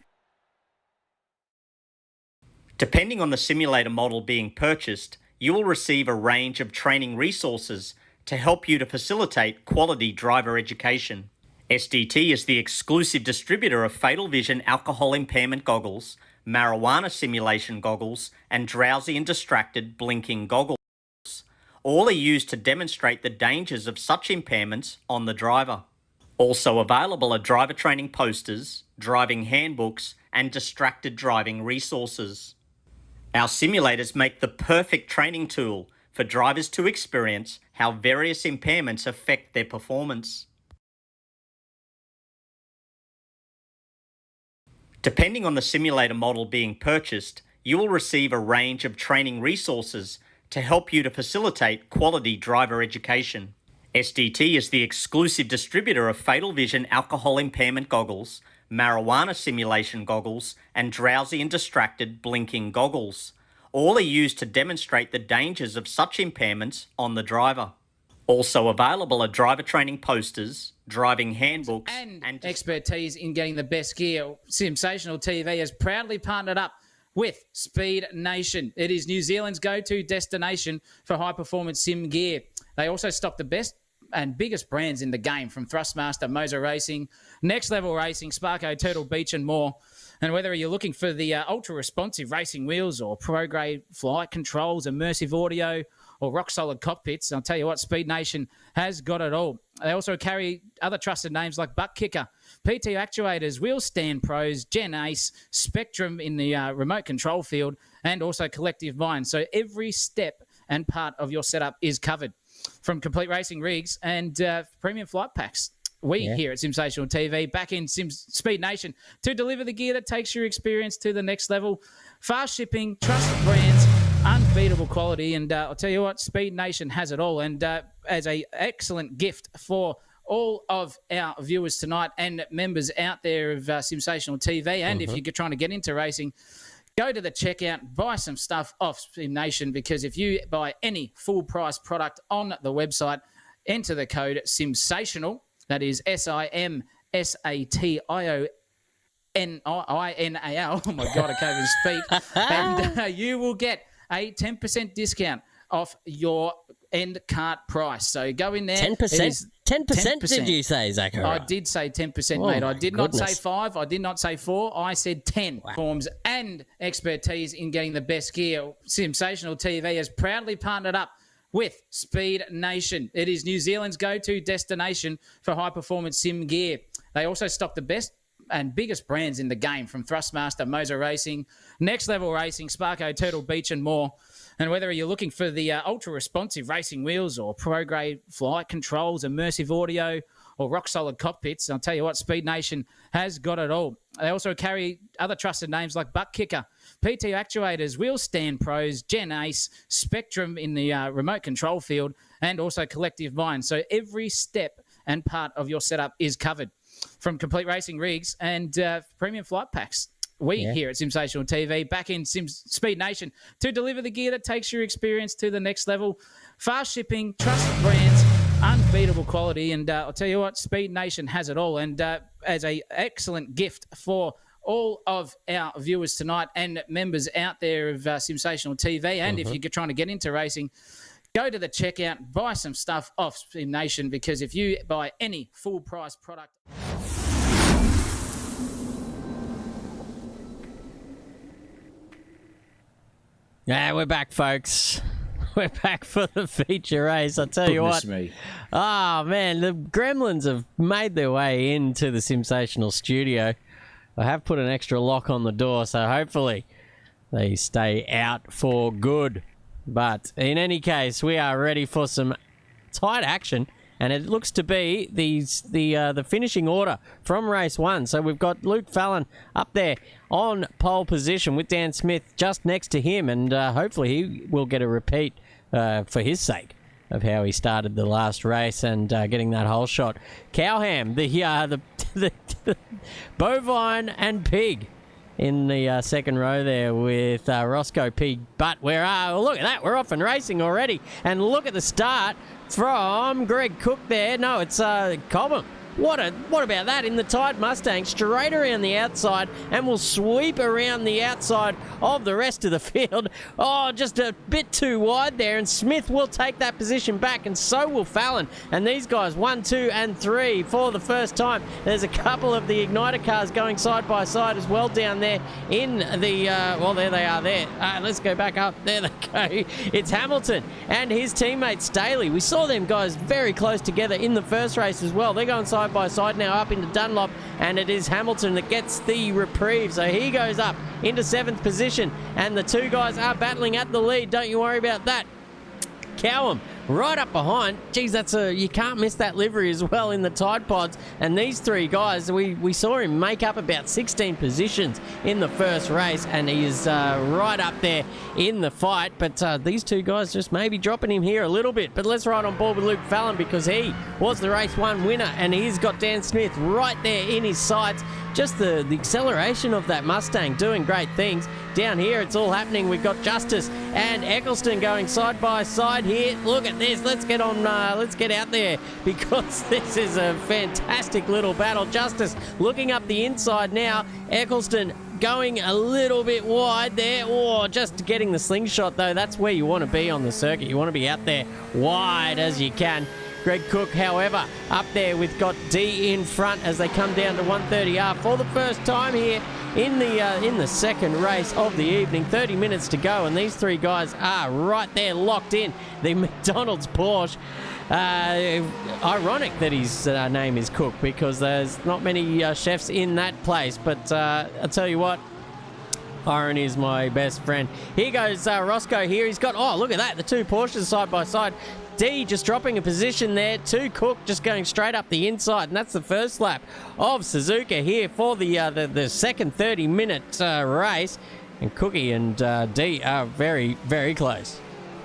Depending on the simulator model being purchased, you will receive a range of training resources to help you to facilitate quality driver education. SDT is the exclusive distributor of Fatal Vision alcohol impairment goggles, marijuana simulation goggles, and drowsy and distracted blinking goggles. All are used to demonstrate the dangers of such impairments on the driver. Also available are driver training posters, driving handbooks, and distracted driving resources. Our simulators make the perfect training tool for drivers to experience how various impairments affect their performance. Depending on the simulator model being purchased, you will receive a range of training resources to help you to facilitate quality driver education. SDT is the exclusive distributor of Fatal Vision alcohol impairment goggles, marijuana simulation goggles, and drowsy and distracted blinking goggles. All are used to demonstrate the dangers of such impairments on the driver. Also available are driver training posters, driving handbooks, and expertise in getting the best gear. Sensational TV has proudly partnered up with Speed Nation. It is New Zealand's go-to destination for high-performance sim gear. They also stock the best and biggest brands in the game, from Thrustmaster, Moser Racing, Next Level Racing, Sparko, Turtle Beach, and more. And whether you're looking for the ultra-responsive racing wheels or pro-grade flight controls, immersive audio, or rock-solid cockpits, I'll tell you what, Speed Nation has got it all. They also carry other trusted names like Butt Kicker, PT Actuators, Wheel Stand Pros, Gen Ace, Spectrum in the remote control field, and also Collective Mind. So every step and part of your setup is covered, from complete racing rigs and premium flight packs. We here at Sensational TV, back in Speed Nation, to deliver the gear that takes your experience to the next level. Fast shipping, trusted brands, unbeatable quality, and I'll tell you what, Speed Nation has it all. And as an excellent gift for all of our viewers tonight and members out there of Sensational TV, and if you're trying to get into racing, go to the checkout, buy some stuff off Speed Nation, because if you buy any full-price product on the website, enter the code SIMSATIONAL, that is SIMSATIONAL. Oh, my God, I can't even speak. And you will get a 10% discount off your end cart price. So go in there. 10%? 10% did you say, Zachary? I did say 10%, mate. I did not say 5. I did not say 4. I said 10. Wow. Forms and expertise in getting the best gear. Sensational TV has proudly partnered up with Speed Nation. It is New Zealand's go-to destination for high-performance sim gear. They also stock the best and biggest brands in the game, from Thrustmaster, Moser Racing, Next Level Racing, Sparko, Turtle Beach, and more. And whether you're looking for the ultra-responsive racing wheels or pro-grade flight controls, immersive audio, or rock-solid cockpits, I'll tell you what, Speed Nation has got it all. They also carry other trusted names like Butt Kicker, PT Actuators, Wheel Stand Pros, Gen Ace, Spectrum in the remote control field, and also Collective Mind. So every step and part of your setup is covered, from complete racing rigs and premium flight packs. We here at Sensational TV, back in Speed Nation, to deliver the gear that takes your experience to the next level. Fast shipping, trusted brands, unbeatable quality, and I'll tell you what, Speed Nation has it all. And as an excellent gift for all of our viewers tonight and members out there of Sensational TV, and if you're trying to get into racing, go to the checkout, buy some stuff off Speed Nation, because if you buy any full-price product... Yeah, we're back, folks. We're back for the feature race. I tell you what. Oh, man, the Gremlins have made their way into the Sensational studio. I have put an extra lock on the door, so hopefully they stay out for good. But in any case, we are ready for some tight action, and it looks to be the finishing order from race 1. So we've got Luke Fallon up there on pole position with Dan Smith just next to him, and hopefully he will get a repeat for his sake of how he started the last race and getting that whole shot. Cowham, the bovine and pig in the second row there with Roscoe Pig. But look at that, we're off and racing already. And look at the start from Greg Cook there. No, it's Cobham. What about that in the tight Mustang, straight around the outside, and will sweep around the outside of the rest of the field. Oh, just a bit too wide there, and Smith will take that position back, and so will Fallon. And these guys, 1, 2, and 3 for the first time. There's a couple of the Igniter cars going side by side as well down there in the, well, there they are there. Let's go back up. There they go. It's Hamilton and his teammate Staley. We saw them guys very close together in the first race as well. They're going side by side now up into Dunlop, and it is Hamilton that gets the reprieve. So he goes up into 7th position, and the two guys are battling at the lead. Don't you worry about that. Cowham right up behind. Geez, you can't miss that livery as well in the Tide Pods. And these three guys, we saw him make up about 16 positions in the first race, and he is right up there in the fight. But these two guys just maybe dropping him here a little bit. But let's ride on board with Luke Fallon, because he was the race 1 winner, and he's got Dan Smith right there in his sights. Just the acceleration of that Mustang doing great things. Down here, it's all happening. We've got Justice and Eccleston going side by side here. Look at this. Let's get on. Let's get out there, because this is a fantastic little battle. Justice looking up the inside now. Eccleston going a little bit wide there. Oh, just getting the slingshot, though. That's where you want to be on the circuit. You want to be out there wide as you can. Greg Cook, however, up there with got D in front as they come down to 130R for the first time here in the second race of the evening. 30 minutes to go, and these three guys are right there locked in. The McDonald's Porsche. Ironic that his name is Cook, because there's not many chefs in that place. But I'll tell you what, irony is my best friend. Here goes Roscoe here. He's got, oh, look at that, the two Porsches side by side. D just dropping a position there. Cook just going straight up the inside, and that's the first lap of Suzuka here for the second 30-minute race. And Cookie and D are very, very close.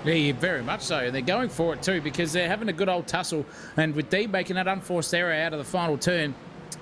Yeah, very much so. And they're going for it too, because they're having a good old tussle. And with D making that unforced error out of the final turn,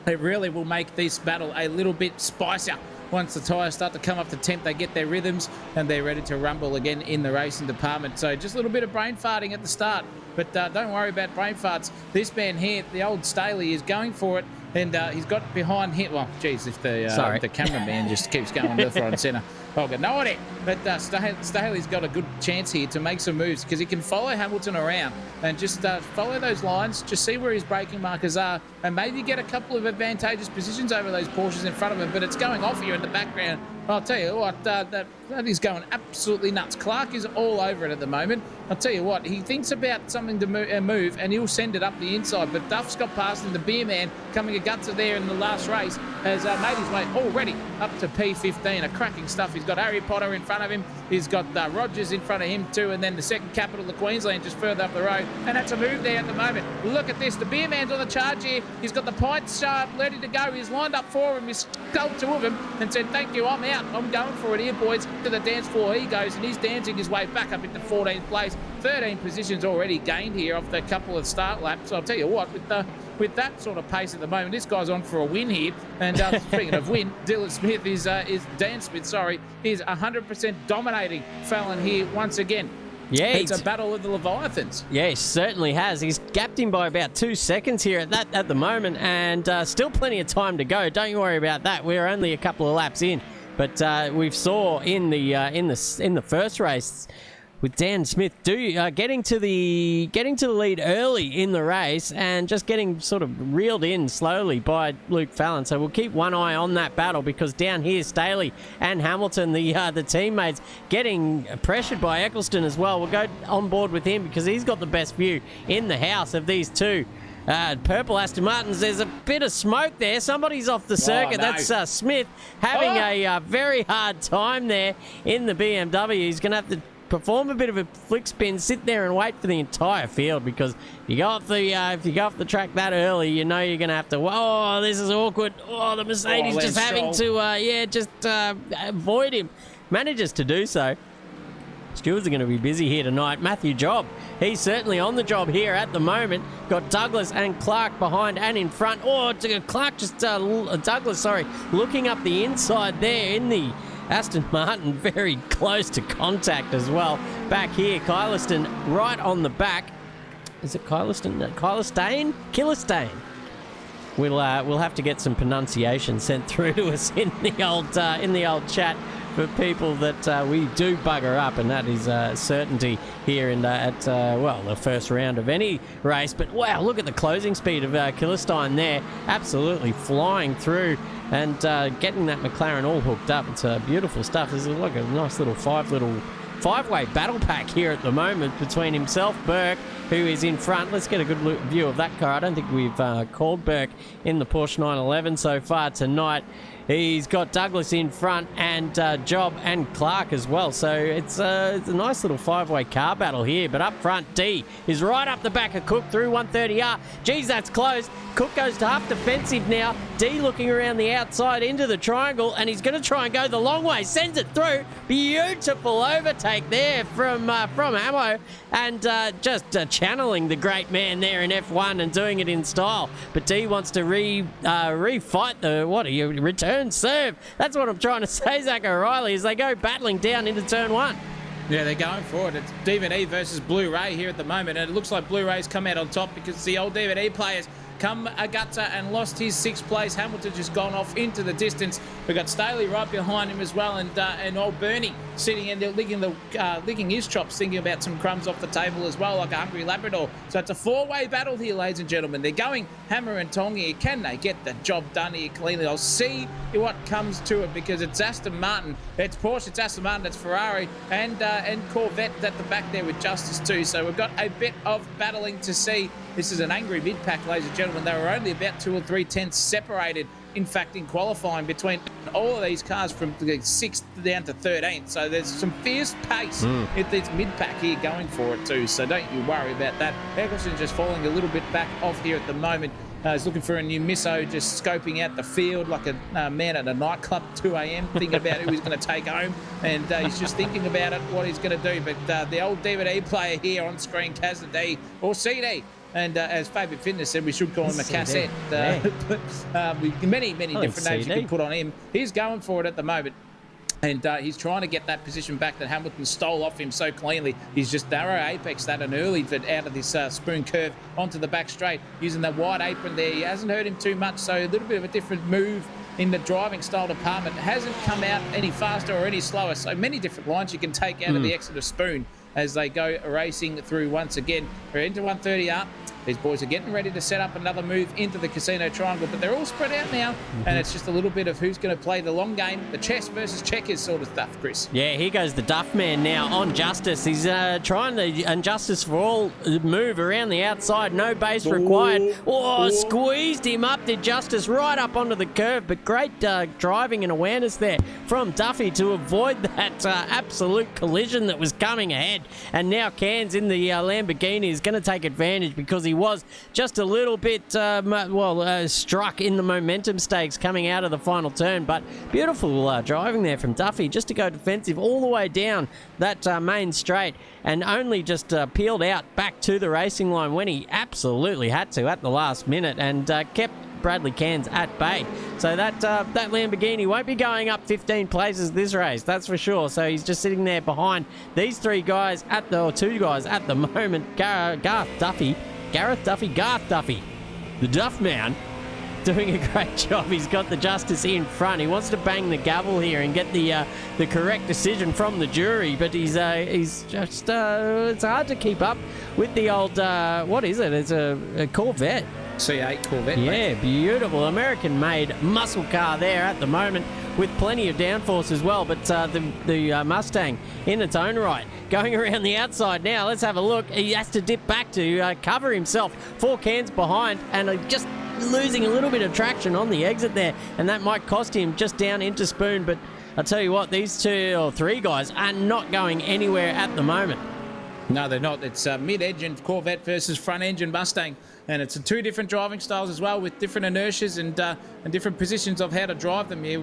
it really will make this battle a little bit spicier. Once the tyres start to come up to temp, they get their rhythms and they're ready to rumble again in the racing department. So just a little bit of brain farting at the start, but don't worry about brain farts. This man here, the old Staley, is going for it, and he's got behind him. Well, geez, if the cameraman just keeps going left, right and centre, I've got no idea. But Staley's got a good chance here to make some moves, because he can follow Hamilton around and just follow those lines, just see where his braking markers are, and maybe get a couple of advantageous positions over those Porsches in front of him. But it's going off here in the background. I'll tell you what, that is going absolutely nuts. Clark is all over it at the moment. I'll tell you what, he thinks about something to move, and he'll send it up the inside. But Duff's got past him. The beer man coming a guts there in the last race has made his way already up to P15. A cracking stuff is He's got Harry Potter in front of him. He's got Rogers in front of him too, and then the second capital of Queensland just further up the road. And that's a move there at the moment. Look at this. The beer man's on the charge here. He's got the pints ready to go. He's lined up for him. He's told two of them and said, thank you, I'm out. I'm going for it here, boys. To the dance floor he goes, and he's dancing his way back up into 14th place. 13 positions already gained here off the couple of start laps. I'll tell you what, with that sort of pace at the moment, this guy's on for a win here. And speaking of win, Dan Smith is 100% dominating Fallon here once again. Yeah, it's a battle of the Leviathans. Yeah, he certainly has. He's gapped him by about 2 seconds here at the moment, and still plenty of time to go. Don't you worry about that. We're only a couple of laps in, but we've saw in the first race with Dan Smith getting to the lead early in the race and just getting sort of reeled in slowly by Luke Fallon. So we'll keep one eye on that battle, because down here Staley and Hamilton, the teammates, getting pressured by Eccleston as well. We'll go on board with him because he's got the best view in the house of these two. Purple Aston Martins, there's a bit of smoke there. Somebody's off the circuit. No. That's Smith having a very hard time there in the BMW. He's going to have to perform a bit of a flick spin, sit there and wait for the entire field, because if you go off the track that early, you know you're going to have to, oh, this is awkward. Oh, the Mercedes just having to avoid him. Manages to do so. Stewards are going to be busy here tonight. Matthew Job, he's certainly on the job here at the moment. Got Douglas and Clark behind and in front. Oh, Clark Douglas, looking up the inside there in the Aston Martin, very close to contact as well. Back here, Kyleston right on the back. Is it Kyleston? No, Killestain. We'll have to get some pronunciation sent through to us in the old chat for people that we do bugger up, and that is certainty here at the first round of any race. But wow, look at the closing speed of Killestain there, absolutely flying through and getting that McLaren all hooked up. It's beautiful stuff. There's like a nice little five-way battle pack here at the moment between himself, Burke, who is in front. Let's get a good view of that car. I don't think we've called Burke in the Porsche 911 so far tonight. He's got Douglas in front and Job and Clark as well. So it's a nice little five-way car battle here. But up front, D is right up the back of Cook through 130R. Geez, that's close. Cook goes to half defensive now. D looking around the outside into the triangle, and he's going to try and go the long way. Sends it through. Beautiful overtake there from Hamo, and just channeling the great man there in F1 and doing it in style. But D wants to refight the return serve. That's what I'm trying to say, Zach O'Reilly, as they go battling down into turn one. Yeah, they're going for it. It's DVD versus Blu-ray here at the moment, and it looks like Blu-ray's come out on top because the old DVD players come Agata and lost his 6th place. Hamilton just gone off into the distance. We've got Staley right behind him as well, and old Bernie sitting in there licking his chops, thinking about some crumbs off the table as well, like a hungry Labrador. So it's a 4-way battle here, ladies and gentlemen. They're going hammer and tong here. Can they get the job done here cleanly? I'll see what comes to it, because it's Aston Martin, it's Porsche, it's Aston Martin, it's Ferrari, and Corvette at the back there with Justice too. So we've got a bit of battling to see. This is an angry mid-pack, ladies and gentlemen. They were only about 2 or 3 tenths separated, in fact, in qualifying between all of these cars from 6th down to 13th. So there's some fierce pace at this mid-pack here going for it too. So don't you worry about that. Eccleston's just falling a little bit back off here at the moment. He's looking for a new misso, just scoping out the field like a man at a nightclub at 2 a.m, thinking about who he's going to take home, and he's just thinking about it, what he's going to do. But the old DVD player here on screen, Kaz the D, or CD, and as Fabian Fitness said, we should call him a cassette. With many different names you can put on him. He's going for it at the moment. And he's trying to get that position back that Hamilton stole off him so cleanly. He's just narrow apex that and early out of this spoon curve onto the back straight, using that wide apron there. He hasn't hurt him too much, so a little bit of a different move in the driving style department. It hasn't come out any faster or any slower, so many different lines you can take out of the exit of spoon as they go racing through once again. We're into 130 up. These boys are getting ready to set up another move into the casino triangle, but they're all spread out now, and it's just a little bit of who's going to play the long game, the chess versus checkers sort of stuff, Chris. Yeah, here goes the Duff Man now on Justice. He's trying the Injustice for All move around the outside. No base required. Oh, squeezed him up. Did Justice right up onto the curve, but great driving and awareness there from Duffy to avoid that absolute collision that was coming ahead. And now Cairns in the Lamborghini is going to take advantage because he was just a little bit, struck in the momentum stakes coming out of the final turn. But beautiful driving there from Duffy just to go defensive all the way down that main straight and only just peeled out back to the racing line when he absolutely had to at the last minute and kept Bradley Cairns at bay. So that Lamborghini won't be going up 15 places this race, that's for sure. So he's just sitting there behind these two guys at the moment. Garth Duffy, the Duff Man, doing a great job. He's got the Justice in front. He wants to bang the gavel here and get the correct decision from the jury, but he's just it's hard to keep up with the old what is it? It's a Corvette. C8 Corvette. Yeah, mate. beautiful American-made muscle car there at the moment with plenty of downforce as well. But the Mustang in its own right going around the outside now. Let's have a look. He has to dip back to cover himself. 4 cans behind and just losing a little bit of traction on the exit there, and that might cost him just down into Spoon. But I'll tell you what, these 2 or 3 guys are not going anywhere at the moment. No, they're not. It's mid-engine Corvette versus front-engine Mustang. And it's 2 different driving styles as well, with different inertias and different positions of how to drive them. You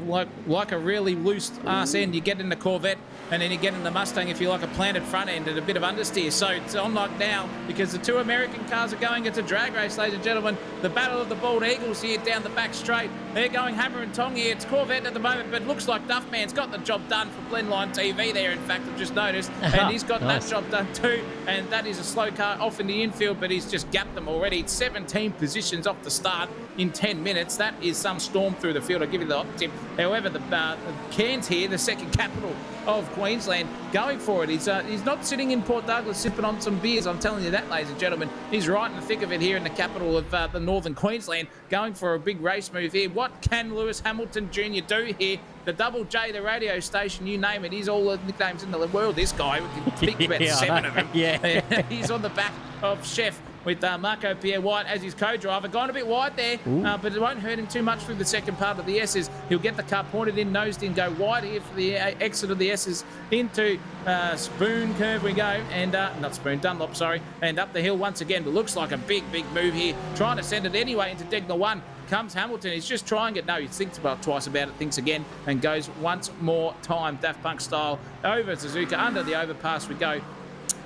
like a really loose arse end, you get in the Corvette, and then you get in the Mustang if you like a planted front end and a bit of understeer. So it's on like now because the 2 American cars are going. It's a drag race, ladies and gentlemen. The battle of the Bald Eagles here down the back straight. They're going hammer and tong here. It's Corvette at the moment, but looks like Duffman's got the job done for Blendline TV there. In fact, I've just noticed, and he's got nice. that job done too. And that is a slow car off in the infield, but he's just gapped them already. It's 17 positions off the start in 10 minutes. That is some storm through the field. I'll give you the hot tip. However, the Cairns here, the second capital of Queensland, going for it. He's not sitting in Port Douglas sipping on some beers. I'm telling you that, ladies and gentlemen. He's right in the thick of it here in the capital of the northern Queensland, going for a big race move here. What can Lewis Hamilton Jr. do here? The Double J, the radio station, you name it. He's all the nicknames in the world, this guy. We can pick about 7 of them. Yeah. He's on the back of Chef with Marco Pierre White as his co-driver. Gone a bit wide there, but it won't hurt him too much through the second part of the S's. He'll get the car pointed in, nosed in, go wide here for the exit of the S's into Spoon curve we go, and not Spoon, Dunlop, sorry, and up the hill once again. But looks like a big move here, trying to send it anyway into Degner 1. Comes Hamilton, he's just trying it. No, he thinks about twice about it, thinks again, and goes once more time, Daft Punk style, over Suzuka, under the overpass we go.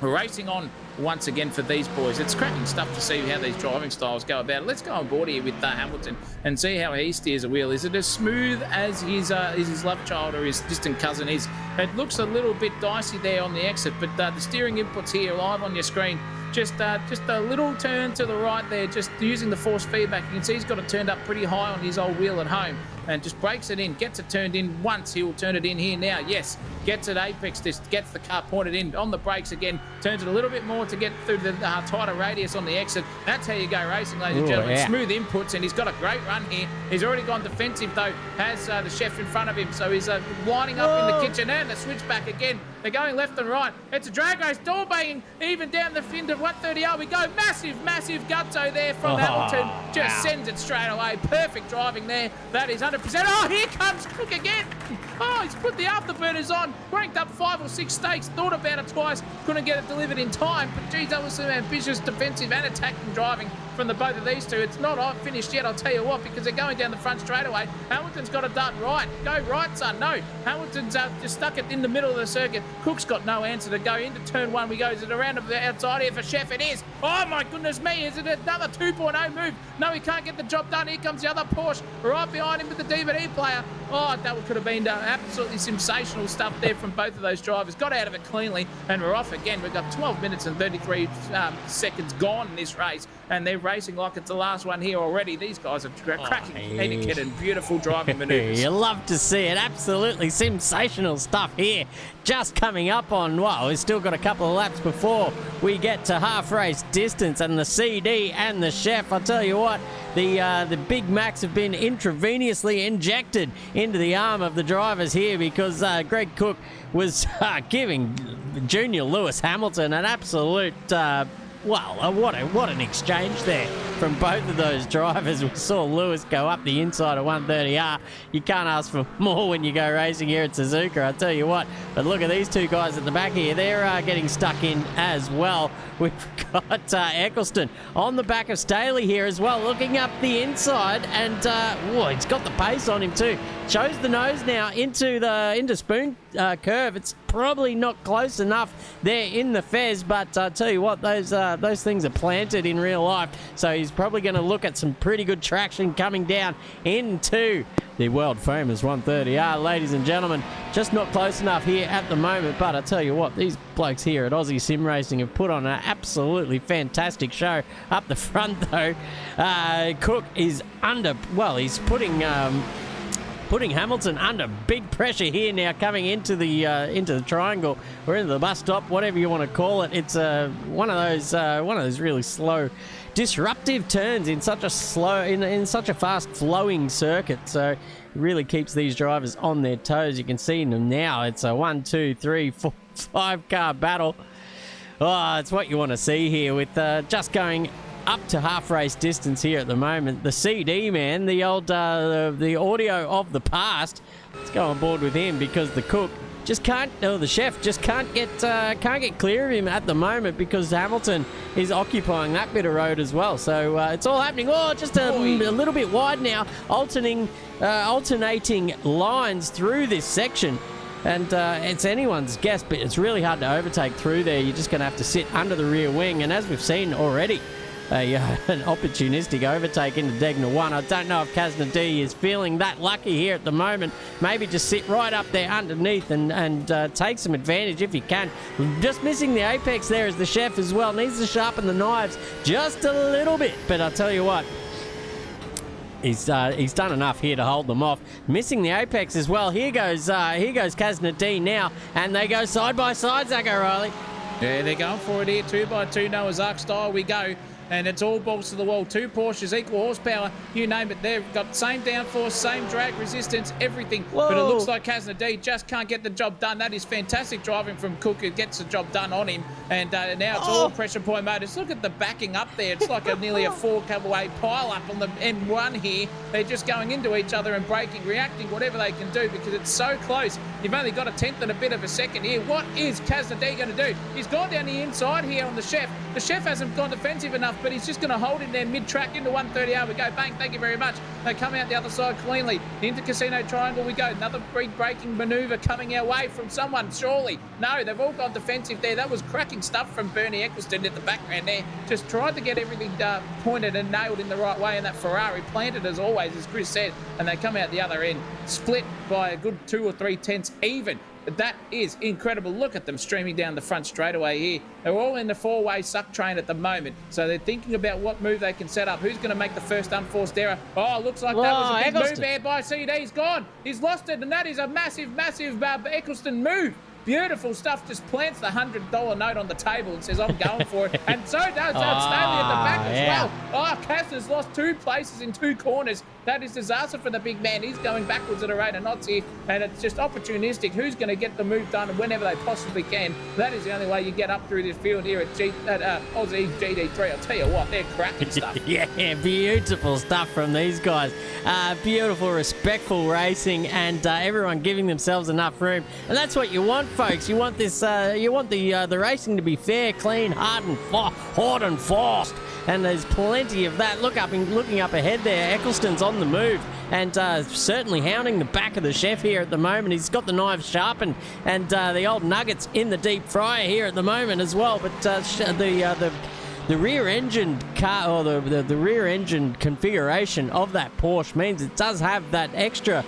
We're racing on once again for these boys. It's cracking stuff to see how these driving styles go about. Let's go on board here with Hamilton and see how he steers a wheel. Is it as smooth as his love child or his distant cousin is? It looks a little bit dicey there on the exit, but the steering inputs here live on your screen. Just a little turn to the right there, just using the force feedback. You can see he's got it turned up pretty high on his old wheel at home and just breaks it in, gets it turned in once. He will turn it in here now. Yes, gets it apex, just gets the car pointed in on the brakes again, turns it a little bit more to get through the tighter radius on the exit. That's how you go racing, ladies and gentlemen. Yeah. Smooth inputs, and he's got a great run here. He's already gone defensive, though, has the Chef in front of him, so he's lining up in the kitchen, and the switchback again. They're going left and right. It's a drag race, door banging, even down the fin of 130R. We go massive gutso there from Hamilton. Just sends it straight away. Perfect driving there. That is 100%. Oh, here comes Cook again. Oh, he's put the afterburners on. Ranked up 5 or 6 stakes. Thought about it twice. Couldn't get it delivered in time. But, geez, that was some ambitious defensive and attacking driving from the both of these two. It's not finished yet, I'll tell you what, because they're going down the front straight away. Hamilton's got it done right. Go right, son. No. Hamilton's just stuck it in the middle of the circuit. Cook's got no answer to go into turn 1. We go. Is it around the outside here for Chef? It is. Oh, my goodness me. Is it another 2.0 move? No, he can't get the job done. Here comes the other Porsche right behind him with the DVD player. Oh, that could have been absolutely sensational stuff there from both of those drivers. Got out of it cleanly, and we're off again. We've got 12 minutes and 33 seconds gone in this race, and they're racing like it's the last one here already. These guys are cracking etiquette and beautiful driving manoeuvres. You love to see it. Absolutely sensational stuff here. Just coming up on, well, we've still got a couple of laps before we get to half race distance, and the CD and the chef, I'll tell you what, the Big Macs have been intravenously injected into the arm of the drivers here because Greg Cook was giving Junior Lewis Hamilton an absolute what an exchange there from both of those drivers. We saw Lewis go up the inside of 130R. You can't ask for more when you go racing here at Suzuka, I tell you what. But look at these two guys at the back here. They're getting stuck in as well. We've got Eccleston on the back of Staley here as well, looking up the inside, and he's got the pace on him too. Shows the nose now into Spoon curve. It's probably not close enough there in the Fez, but I tell you what, those things are planted in real life, so he's probably going to look at some pretty good traction coming down into the world famous 130R, ladies and gentlemen. Just not close enough here at the moment, but I tell you what, these blokes here at Aussie Sim Racing have put on an absolutely fantastic show. Up the front though, Cook is he's putting Hamilton under big pressure here now, coming into the triangle or into the bus stop, whatever you want to call it. It's one of those really slow, disruptive turns in such a fast flowing circuit. So it really keeps these drivers on their toes. You can see them now. It's a 1, 2, 3, 4, 5 car battle. Oh, it's what you want to see here with just going up to half race distance here at the moment. The CD man, the old the audio of the past, let's go on board with him because the cook just can't, or the chef just can't get clear of him at the moment because Hamilton is occupying that bit of road as well. So it's all happening. Oh, just a little bit wide now, alternating lines through this section. And it's anyone's guess, but it's really hard to overtake through there. You're just going to have to sit under the rear wing. And as we've seen already, an opportunistic overtake into Degner 1. I don't know if Kazna D is feeling that lucky here at the moment. Maybe just sit right up there underneath and take some advantage if you can. Just missing the apex there is the chef as well. Needs to sharpen the knives just a little bit. But I'll tell you what, he's done enough here to hold them off. Missing the apex as well. Here goes Kazna D now, and they go side by side, Zach O'Reilly. Yeah, they're going for it here, 2x2 Noah's Ark style we go. And it's all balls to the wall. 2 Porsches, equal horsepower, you name it. They've got same downforce, same drag resistance, everything. Whoa. But it looks like Kazna D just can't get the job done. That is fantastic driving from Cook, who gets the job done on him. And now it's all pressure point motors. Look at the backing up there. It's like nearly a 4-way pile up on the M1 here. They're just going into each other and braking, reacting, whatever they can do because it's so close. You've only got a tenth and a bit of a second here. What is Kazna D going to do? He's gone down the inside here on the chef. The chef hasn't gone defensive enough, but he's just going to hold in there mid-track into 130R. We go, bang, thank you very much. They come out the other side cleanly. Into Casino Triangle we go. Another big braking manoeuvre coming our way from someone, surely. No, they've all gone defensive there. That was cracking stuff from Bernie Eccleston at the background there. Just tried to get everything pointed and nailed in the right way, and that Ferrari planted as always, as Chris said, and they come out the other end, split by a good 2 or 3 tenths even. That is incredible. Look at them streaming down the front straightaway here. They're all in the 4-way suck train at the moment. So they're thinking about what move they can set up. Who's going to make the first unforced error? Oh, looks like that was a big move there by CD. He's gone. He's lost it, and that is a massive, massive Eccleston move. Beautiful stuff. Just plants the $100 note on the table and says, I'm going for it. And so does Staley at the back as well. Oh, Cassner's lost 2 places in 2 corners. That is disaster for the big man. He's going backwards at a rate of knots here, and it's just opportunistic. Who's going to get the move done whenever they possibly can? That is the only way you get up through this field here at Aussie GT3. I'll tell you what, they're cracking stuff. Yeah, beautiful stuff from these guys. Beautiful, respectful racing, and everyone giving themselves enough room. And that's what you want, folks. You want this. You want the racing to be fair, clean, hard and fast. And there's plenty of that. Looking up ahead there, Eccleston's on the move and certainly hounding the back of the chef here at the moment. He's got the knives sharpened and the old nuggets in the deep fryer here at the moment as well. But the rear engine car, or the rear engine configuration of that Porsche means it does have that extra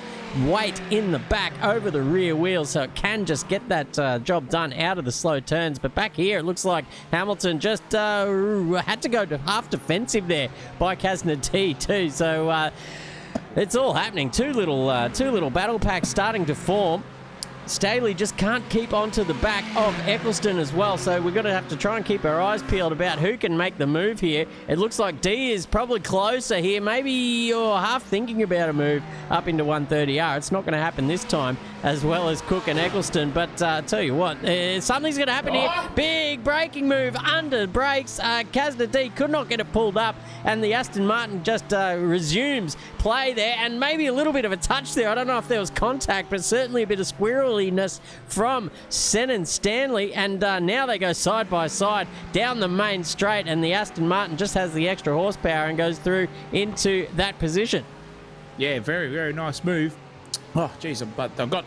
weight in the back over the rear wheels, so it can just get that job done out of the slow turns. But back here, it looks like Hamilton just had to go to half defensive there by Kazna D too. So it's all happening. Two little battle packs starting to form. Staley just can't keep onto the back of Eccleston as well, so we're going to have to try and keep our eyes peeled about who can make the move here. It looks like D is probably closer here. Maybe you're half thinking about a move up into 130R. It's not going to happen this time, as well as Cook and Eccleston, but I tell you what, something's going to happen here. Big braking move under brakes. Kazna D could not get it pulled up, and the Aston Martin just resumes play there, and maybe a little bit of a touch there. I don't know if there was contact, but certainly a bit of squirreliness from Sen and Stanley, and now they go side by side down the main straight, and the Aston Martin just has the extra horsepower and goes through into that position. Yeah, very, very nice move. Oh, geez, but I've got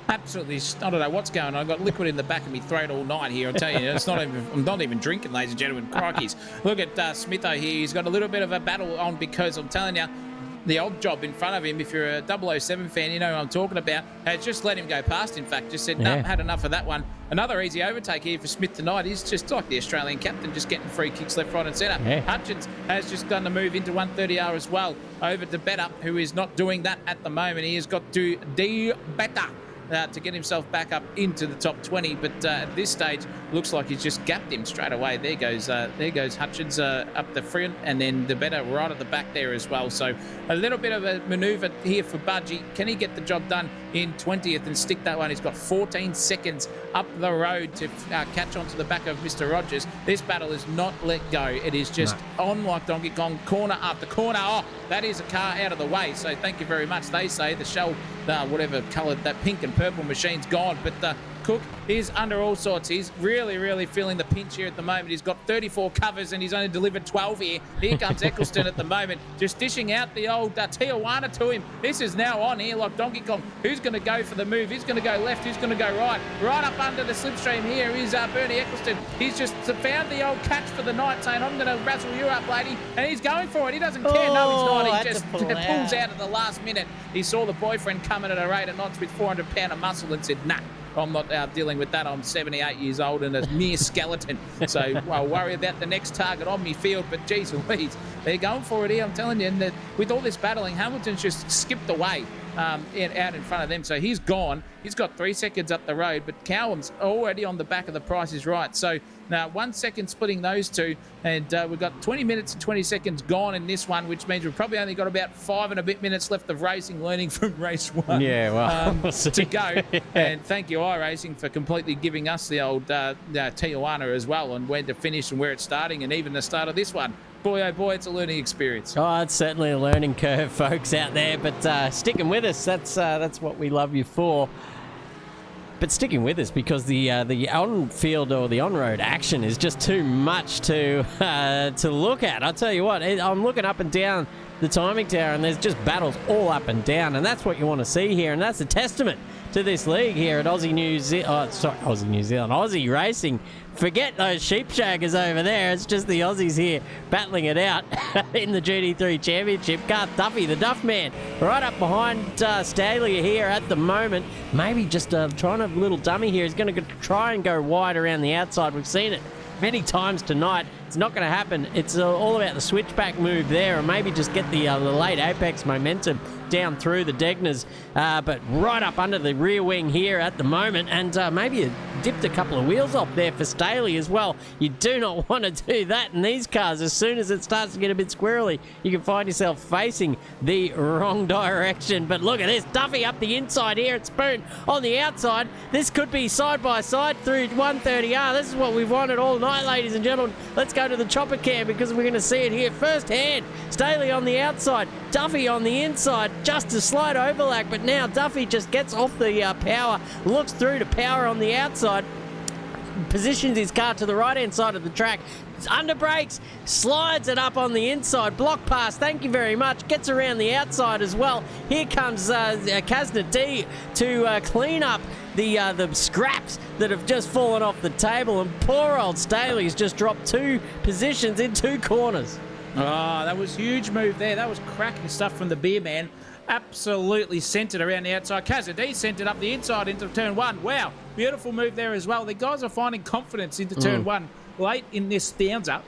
absolutely, I don't know what's going on. I've got liquid in the back of me throat all night here. I tell you, it's not even, I'm not even drinking, ladies and gentlemen. Crikeys. Look at Smitho here. He's got a little bit of a battle on, because I'm telling you, the old job in front of him, if you're a 007 fan, you know who I'm talking about, has just let him go past, in fact. Just said, no, had enough of that one. Another easy overtake here for Smith tonight. He's just like the Australian captain, just getting free kicks left, right and centre. Yeah. Hutchins has just done the move into 130R as well, over to Better, who is not doing that at the moment. He has got to do better to get himself back up into the top 20, but at this stage looks like he's just gapped him straight away. There goes Hutchins up the front, and then the Better right at the back there as well. So a little bit of a manoeuvre here for Budgie. Can he get the job done in 20th and stick that one? He's got 14 seconds up the road to catch onto the back of Mr. Rogers. This battle is not let go. It is just on like Donkey Kong, corner after corner. Oh, that is a car out of the way, so thank you very much. They say the shell, whatever coloured, that pink and purple machine's gone, but Cook is under all sorts. He's really, really feeling the pinch here at the moment. He's got 34 covers and he's only delivered 12 here. Here comes Eccleston at the moment, just dishing out the old Tijuana to him. This is now on here like Donkey Kong. Who's going to go for the move? Who's going to go left? Who's going to go right? Right up under the slipstream here is Bernie Eccleston. He's just found the old catch for the night, saying, I'm going to razzle you up, lady. And he's going for it. He doesn't care. No, he's not. He just pulls out at the last minute. He saw the boyfriend coming at a rate of knots with 400 pound of muscle and said, nah, I'm not dealing with that. I'm 78 years old and a mere skeleton. So I'll worry about the next target on me field. But geez Louise, they're going for it here. I'm telling you, and that with all this battling, Hamilton's just skipped away out in front of them. So he's gone. He's got 3 seconds up the road, but Cowham's already on the back of the Price is Right. So now 1 second splitting those two, and we've got 20 minutes and 20 seconds gone in this one, which means we've probably only got about 5 and a bit minutes left of racing, learning from race one. Yeah, well, to go. And thank you, iRacing, for completely giving us the old Tijuana as well, and when to finish and where it's starting, and even the start of this one. Boy, oh boy, it's a learning experience. Oh, it's certainly a learning curve, folks, out there. But sticking with us, that's what we love you for. But sticking with us, because the on-field or the on-road action is just too much to look at. I'll tell you what, I'm looking up and down the timing tower, and there's just battles all up and down, and that's what you want to see here, and that's a testament to this league here at Aussie Racing. Forget those sheep shaggers over there. It's just the Aussies here battling it out in the GT3 Championship. Garth Duffy, the Duff Man, right up behind Staley here at the moment. Maybe just trying a little dummy here. He's going to try and go wide around the outside. We've seen it many times tonight. It's not going to happen. It's all about the switchback move there, or maybe just get the late apex momentum down through the Degners, but right up under the rear wing here at the moment, and maybe dipped a couple of wheels off there for Staley as well. You do not want to do that in these cars. As soon as it starts to get a bit squirrely, you can find yourself facing the wrong direction. But look at this, Duffy up the inside here at Spoon on the outside. This could be side by side through 130R. This is what we've wanted all night, ladies and gentlemen. Let's go to the chopper cam, because we're going to see it here firsthand. Staley on the outside, Duffy on the inside, just a slight overlap, but now Duffy just gets off the power, looks through to power on the outside, positions his car to the right-hand side of the track, under brakes, slides it up on the inside, block pass, thank you very much, gets around the outside as well. Here comes Kazna D to clean up the scraps that have just fallen off the table, and poor old Staley's just dropped 2 positions in 2 corners. Oh, that was huge move there. That was cracking stuff from the beer man. Absolutely sent it around the outside. Kazadi sent it up the inside into turn 1. Wow, beautiful move there as well. The guys are finding confidence into turn 1 late in this stanza,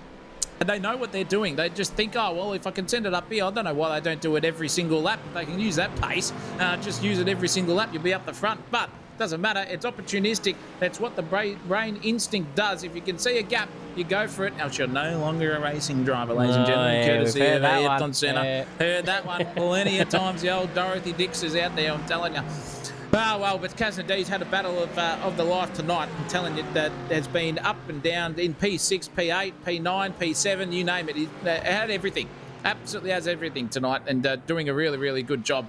and they know what they're doing. They just think, oh, well, if I can send it up here, I don't know why they don't do it every single lap. If they can use that pace, just use it every single lap, you'll be up the front. But doesn't matter. It's opportunistic. That's what the brain instinct does. If you can see a gap, you go for it. Now, you're no longer a racing driver, ladies and gentlemen. Courtesy of Ayrton Senna. Heard that one plenty of times. The old Dorothy Dix is out there, I'm telling you. Oh, well, but Kazna D's had a battle of the life tonight. I'm telling you, that has been up and down in P6, P8, P9, P7, you name it. He had everything. Absolutely has everything tonight, and doing a really, really good job.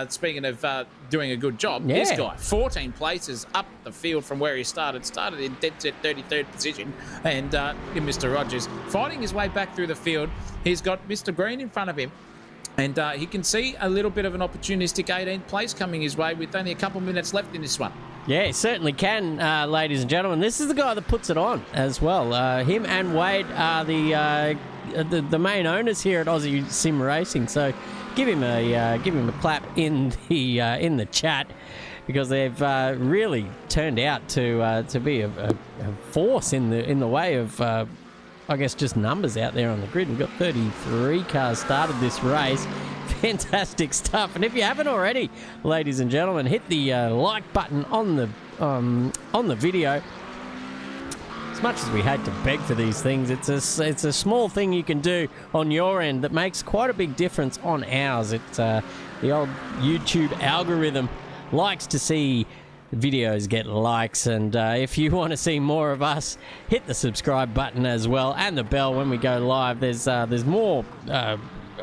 Speaking of doing a good job, this guy, 14 places up the field from where he started in dead set 33rd position, and Mr. Rogers fighting his way back through the field. He's got Mr. Green in front of him, and he can see a little bit of an opportunistic 18th place coming his way with only a couple minutes left in this one. Yeah, he certainly can, ladies and gentlemen. This is the guy that puts it on as well. Him and Wade are the main owners here at Aussie Sim Racing, so give him a clap in the chat, because they've really turned out to be a force in the way of I guess just numbers out there on the grid. We've got 33 cars started this race. Fantastic stuff. And if you haven't already, ladies and gentlemen, hit the like button on the video. As much as we hate to beg for these things, it's a small thing you can do on your end that makes quite a big difference on ours. It's the old YouTube algorithm likes to see videos get likes, and if you want to see more of us, hit the subscribe button as well, and the bell when we go live. There's more.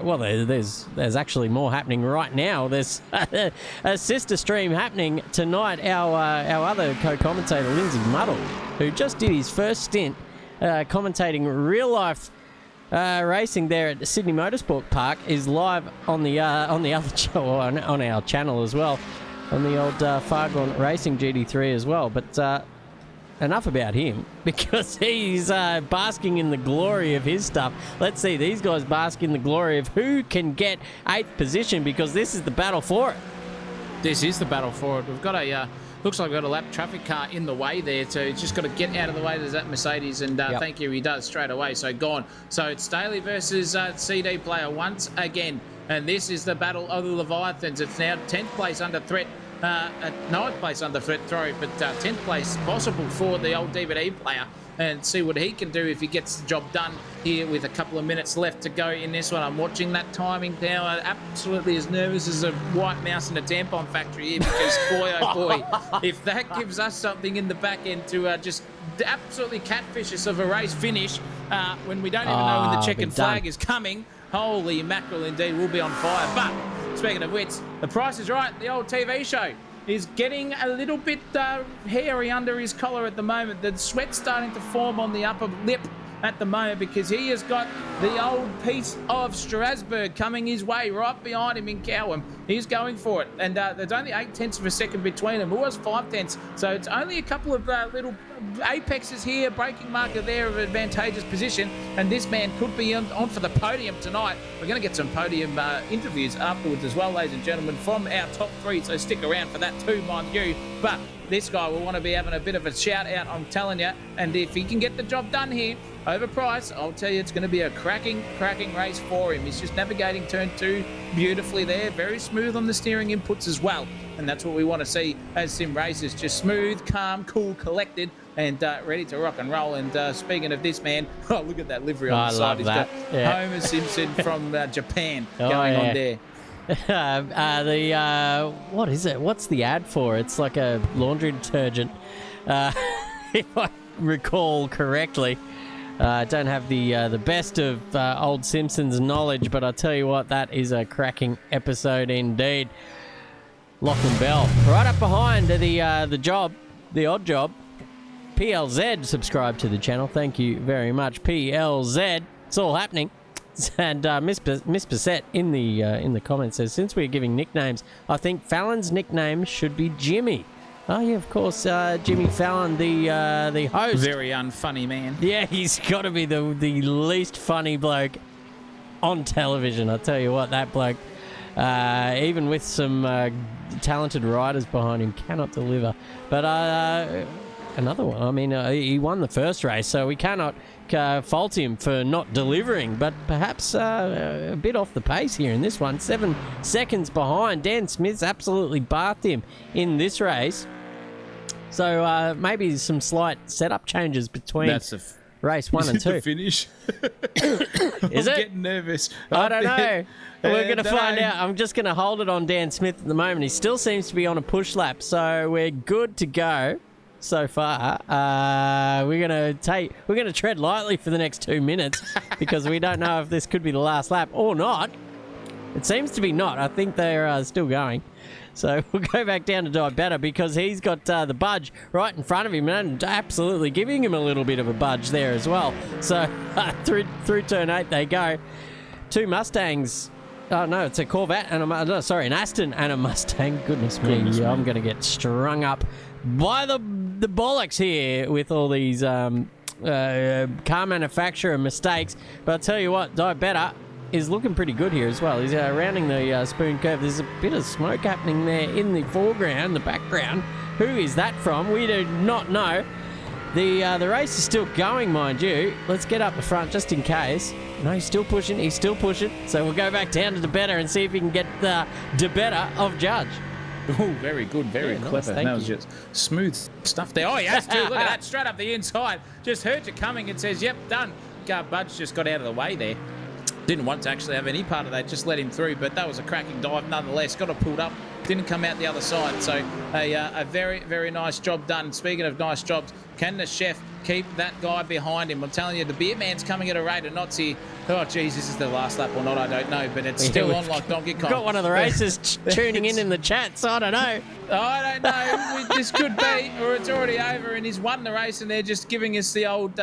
Well, there's actually more happening right now. There's a sister stream happening tonight. Our other co-commentator, Lindsay Muddle, who just did his first stint commentating real life racing there at the Sydney Motorsport Park, is live on the other show, on our channel as well, on the old Fargone Racing GT3 as well. But enough about him, because he's basking in the glory of his stuff. Let's see these guys bask in the glory of who can get 8th position, because this is the battle for it. This is the battle for it. We've got a looks like we've got a lap traffic car in the way there, so he's just got to get out of the way. There's that Mercedes, and thank you, he does straight away, so gone. So it's Staley versus CD Player once again, and this is the battle of the Leviathans. It's now 10th place under threat. 9th place under threat, but 10th place possible for the old DVD player, and see what he can do if he gets the job done here with a couple of minutes left to go in this one. I'm watching that timing now, absolutely as nervous as a white mouse in a tampon factory here, because boy oh boy, if that gives us something in the back end to just absolutely catfish us of a race finish when we don't even know when the checkered flag is coming, holy mackerel indeed, we'll be on fire. But speaking of which, The Price is Right, the old TV show, is getting a little bit hairy under his collar at the moment. The sweat's starting to form on the upper lip at the moment, because he has got the old piece of Strasbourg coming his way right behind him in Cowan. He's going for it, and there's only 8/10 of a second between them. It was 5/10, so it's only a couple of little apexes here, braking marker there of advantageous position, and this man could be on for the podium tonight. We're going to get some podium interviews afterwards as well, ladies and gentlemen, from our top 3, so stick around for that too, mind you. But this guy will want to be having a bit of a shout out, I'm telling you, and if he can get the job done here over Price, I'll tell you, it's going to be a cracking race for him. He's just navigating turn 2 beautifully there, very smooth on the steering inputs as well, and that's what we want to see as sim racers, just smooth, calm, cool, collected, and ready to rock and roll. And speaking of this man, oh, look at that livery on the side. He's got Homer Simpson from Japan going on there. What is it? What's the ad for? It's like a laundry detergent, if I recall correctly. I don't have the best of old Simpsons knowledge, but I tell you what, that is a cracking episode indeed. Lachlan Bell, right up behind the odd job. PLZ subscribe to the channel. Thank you very much, PLZ. It's all happening. And Miss Bissett in the comments says, since we're giving nicknames, I think Fallon's nickname should be Jimmy. Oh yeah, of course, Jimmy Fallon, the host. Very unfunny man. Yeah, he's got to be the least funny bloke on television. I tell you what, that bloke, even with some talented writers behind him, cannot deliver. But another one. I mean, he won the first race, so we cannot fault him for not delivering. But perhaps a bit off the pace here in this one. 7 seconds behind. Dan Smith's absolutely bathed him in this race. So maybe some slight setup changes between race 1 and 2. The finish. Is I'm it? getting nervous. I don't know. We're going to find out. I'm just going to hold it on Dan Smith at the moment. He still seems to be on a push lap, so we're good to go so far. We're going to tread lightly for the next 2 minutes because we don't know if this could be the last lap or not. It seems to be not. I think they're still going. So we'll go back down to Diabetta because he's got the budge right in front of him and absolutely giving him a little bit of a budge there as well. So through turn 8 they go. 2 Mustangs. Oh, no, it's a Corvette and an Aston and a Mustang. Goodness me. I'm going to get strung up by the bollocks here with all these car manufacturer mistakes. But I'll tell you what, Diabetta is looking pretty good here as well. He's rounding the spoon curve. There's a bit of smoke happening there in the foreground, the background. Who is that from? We do not know. The race is still going, mind you. Let's get up the front just in case. No, he's still pushing. He's still pushing. So we'll go back down to Diabetta and see if he can get the Diabetta of Judge. Oh, very good, very clever. Nice, that was just smooth stuff there. Oh, he has to. Look at that, straight up the inside. Just heard you coming and says, yep, done. Budge just got out of the way there. Didn't want to actually have any part of that, just let him through, but that was a cracking dive nonetheless. Got it pulled up, didn't come out the other side. So a very, very nice job done. Speaking of nice jobs, can the chef keep that guy behind him? I'm telling you, the beer man's coming at a rate of knots here. Oh, geez, this is the last lap or not, I don't know, but it's still on like Donkey Kong. Got one of the racers tuning in the chat, so I don't know. I don't know. This could be, or it's already over, and he's won the race, and they're just giving us the old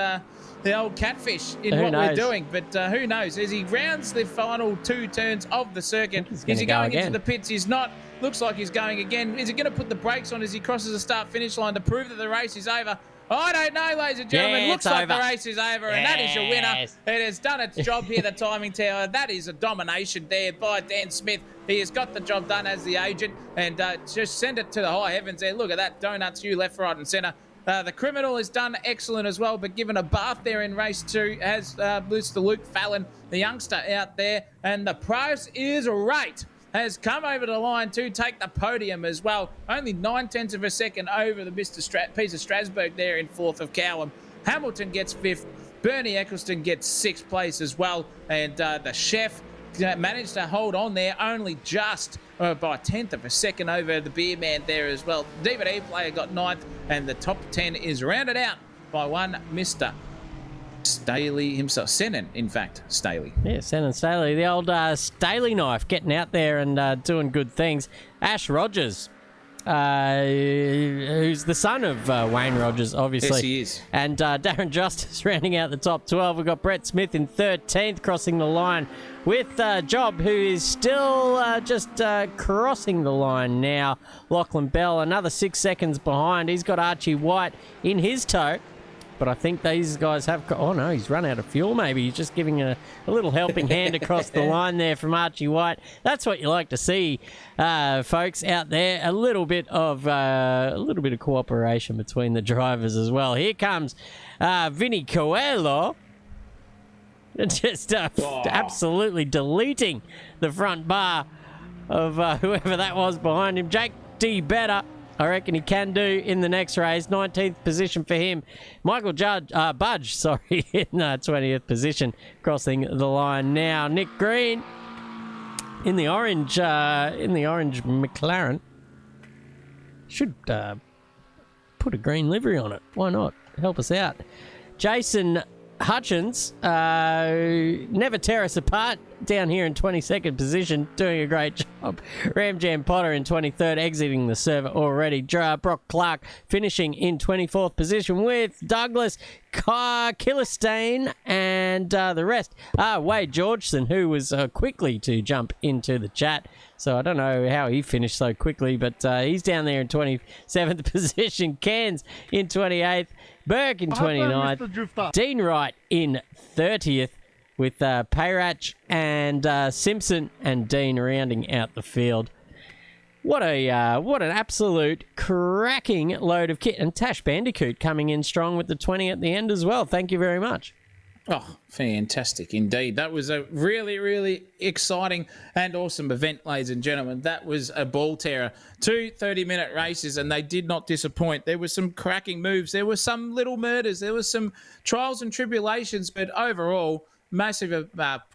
catfish in who what knows? We're doing. But who knows? As he rounds the final 2 turns of the circuit, is he going into the pits? He's not. Looks like he's going again. Is he going to put the brakes on as he crosses the start-finish line to prove that the race is over? I don't know, ladies and gentlemen. Yeah, looks like over. The race is over, and that is your winner. It has done its job here, the timing tower. That is a domination there by Dan Smith. He has got the job done as the agent, and just send it to the high heavens there. Look at that. Donuts, you left, right, and centre. The criminal has done excellent as well, but given a bath there in race 2 has Mr. Luke Fallon, the youngster out there, and the price is right. Has come over the line to take the podium as well. Only 9/10 of a second over the piece of Strasbourg there in 4th of Cowham. Hamilton gets 5th. Bernie Eccleston gets 6th place as well. And the chef managed to hold on there only just by 1/10 of a second over the beer man there as well. DVD player got 9th, and the top 10 is rounded out by one Mr. Staley himself. Senan, in fact, Staley. Yeah, Senan Staley. The old Staley knife getting out there and doing good things. Ash Rogers, who's the son of Wayne Rogers, obviously. Yes, he is. And Darren Justice rounding out the top 12. We've got Brett Smith in 13th, crossing the line with Job, who is still just crossing the line now. Lachlan Bell, another 6 seconds behind. He's got Archie White in his tow. But I think these guys have... Oh, no, he's run out of fuel, maybe. He's just giving a little helping hand across the line there from Archie White. That's what you like to see, folks, out there. A little bit of cooperation between the drivers as well. Here comes Vinny Coelho. Just absolutely deleting the front bar of whoever that was behind him. Jake Diabetta, I reckon he can do in the next race. 19th position for him. Michael Budge, in 20th position, crossing the line now. Nick Green in the orange McLaren. Should put a green livery on it. Why not? Help us out. Jason Hutchins, never tear us apart, down here in 22nd position, doing a great job. Ram Jam Potter in 23rd, exiting the server already. Brock Clark finishing in 24th position with Douglas Killistain and the rest. Wade Georgeson, who was quickly to jump into the chat. So I don't know how he finished so quickly, but he's down there in 27th position. Cairns in 28th. Burke in 29th. Dean Wright in 30th with Payrach and Simpson and Dean rounding out the field. What an absolute cracking load of kit. And Tash Bandicoot coming in strong with the 20 at the end as well. Thank you very much. Oh, fantastic indeed. That was a really, really exciting and awesome event, ladies and gentlemen. That was a ball terror. 2 30-minute races, and they did not disappoint. There were some cracking moves. There were some little murders. There were some trials and tribulations, but overall, massive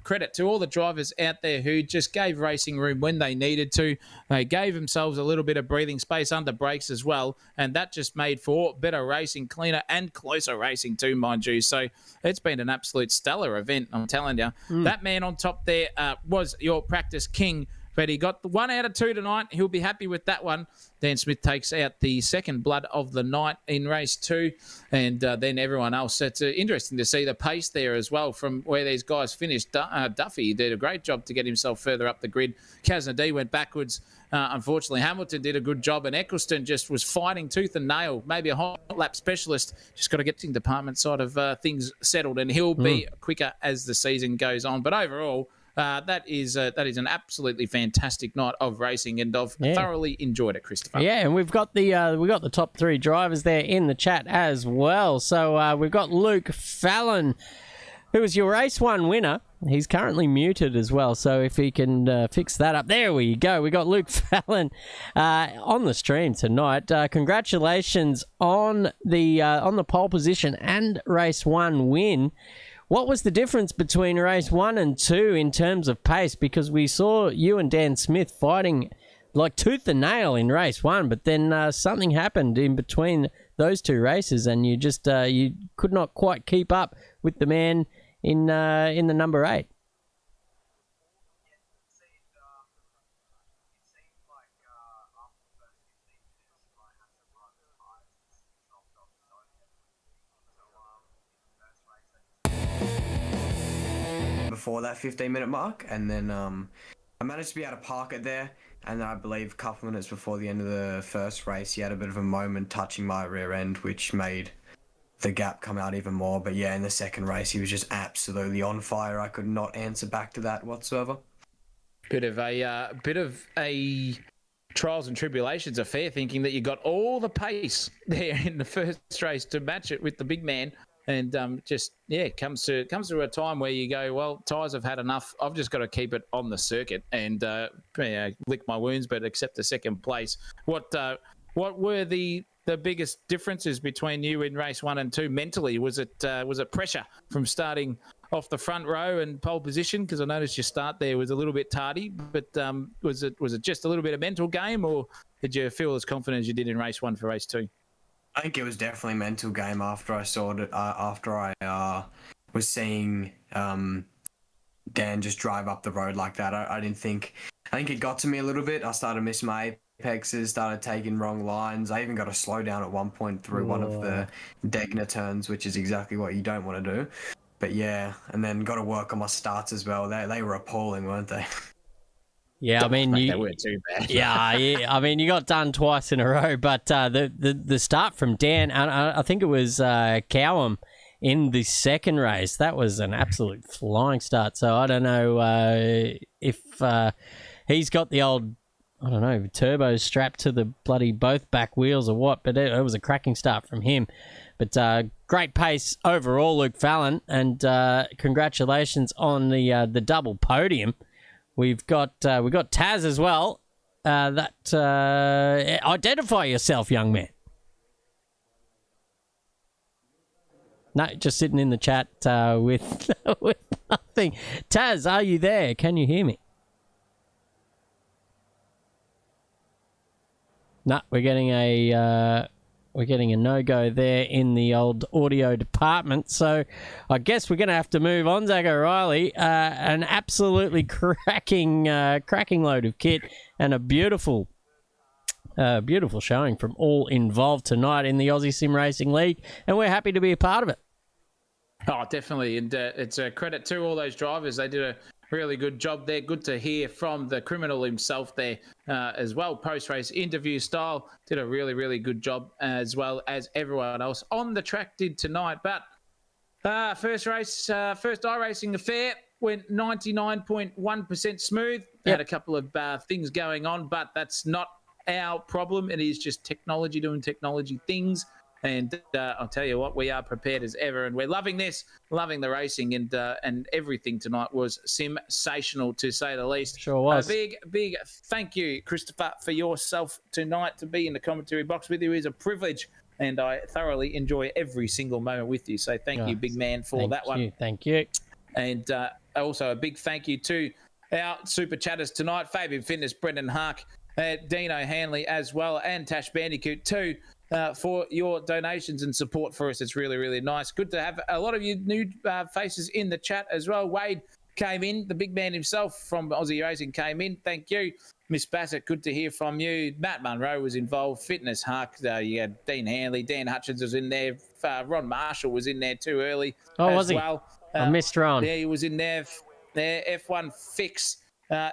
credit to all the drivers out there who just gave racing room when they needed to. They gave themselves a little bit of breathing space under brakes as well, and that just made for better racing, cleaner and closer racing too, mind you. So it's been an absolute stellar event, I'm telling you. That man on top there was your practice king, but he got 1 out of 2 tonight. He'll be happy with that one. Dan Smith takes out the second blood of the night in race 2, and then everyone else. It's interesting to see the pace there as well from where these guys finished. Duffy did a great job to get himself further up the grid. Kaznadi went backwards. Unfortunately, Hamilton did a good job, and Eccleston just was fighting tooth and nail. Maybe a hot lap specialist. Just got to get the department side of things settled, and he'll be quicker as the season goes on. But overall, that is an absolutely fantastic night of racing, and I've thoroughly enjoyed it, Christopher. Yeah, and we've got the top 3 drivers there in the chat as well. So we've got Luke Fallon, who was your race 1 winner. He's currently muted as well, so if he can fix that up. There we go. We got Luke Fallon on the stream tonight. Congratulations on the pole position and race 1 win. What was the difference between race 1 and 2 in terms of pace? Because we saw you and Dan Smith fighting like tooth and nail in race 1, but then something happened in between those 2 races, and you just you could not quite keep up with the man in the number 8. Before that 15-minute mark, and then I managed to be able to park it there, and then I believe a couple minutes before the end of the first race, he had a bit of a moment touching my rear end, which made the gap come out even more. But yeah, in the second race, he was just absolutely on fire. I could not answer back to that whatsoever. Bit of a trials and tribulations affair, thinking that you got all the pace there in the first race to match it with the big man. And comes to a time where you go, well, tyres have had enough. I've just got to keep it on the circuit and lick my wounds, but accept the second place. What were the biggest differences between you in race 1 and 2 mentally? Was it pressure from starting off the front row and pole position? Because I noticed your start there was a little bit tardy, but was it just a little bit of mental game, or did you feel as confident as you did in race 1 for race 2? I think it was definitely a mental game after I saw it. After I was seeing Dan just drive up the road like that, I think it got to me a little bit. I started missing my apexes, started taking wrong lines. I even got a slow down at one point through one of the Degner turns, which is exactly what you don't want to do. But yeah, and then got to work on my starts as well. They were appalling, weren't they? Yeah, I mean, they weren't too bad. yeah. I mean, you got done twice in a row, but the start from Dan, I think it was Cowham in the second race. That was an absolute flying start. So I don't know if he's got the old, I don't know, turbo strapped to the bloody both back wheels or what. But it was a cracking start from him. But great pace overall, Luke Fallon, and congratulations on the double podium. We've got Taz as well. Identify yourself, young man. No, just sitting in the chat with nothing. Taz, are you there? Can you hear me? No, we're getting a we're getting a no-go there in the old audio department. So I guess we're going to have to move on, Zach O'Reilly. An absolutely cracking load of kit and a beautiful showing from all involved tonight in the Aussie Sim Racing League, and we're happy to be a part of it. Oh, definitely. And it's a credit to all those drivers. They did a really good job there. Good to hear from the criminal himself there as well. Post-race interview style. Did a really, really good job, as well as everyone else on the track did tonight. But first iRacing affair went 99.1% smooth. Had a couple of things going on, but that's not our problem. It is just technology doing technology things. And I'll tell you what, we are prepared as ever, and we're loving this, loving the racing, and everything tonight was sensational, to say the least. Sure was. A big thank you, Christopher, for yourself tonight. To be in the commentary box with you is a privilege, and I thoroughly enjoy every single moment with you. So thank you, big man, for that one. Thank you. And also a big thank you to our super chatters tonight, Fabian Fitness, Brendan Hark, Dino Hanley as well, and Tash Bandicoot too, for your donations and support for us. It's really, really nice. Good to have a lot of you new faces in the chat as well. Wade came in, the big man himself from Aussie Racing came in. Thank you. Miss Bassett, good to hear from you. Matt Munro was involved. Fitness Hark, you had Dean Hanley, Dan Hutchins was in there. Ron Marshall was in there too early. Oh, was he? Well. I missed Ron. Yeah, he was in there. F1 Fix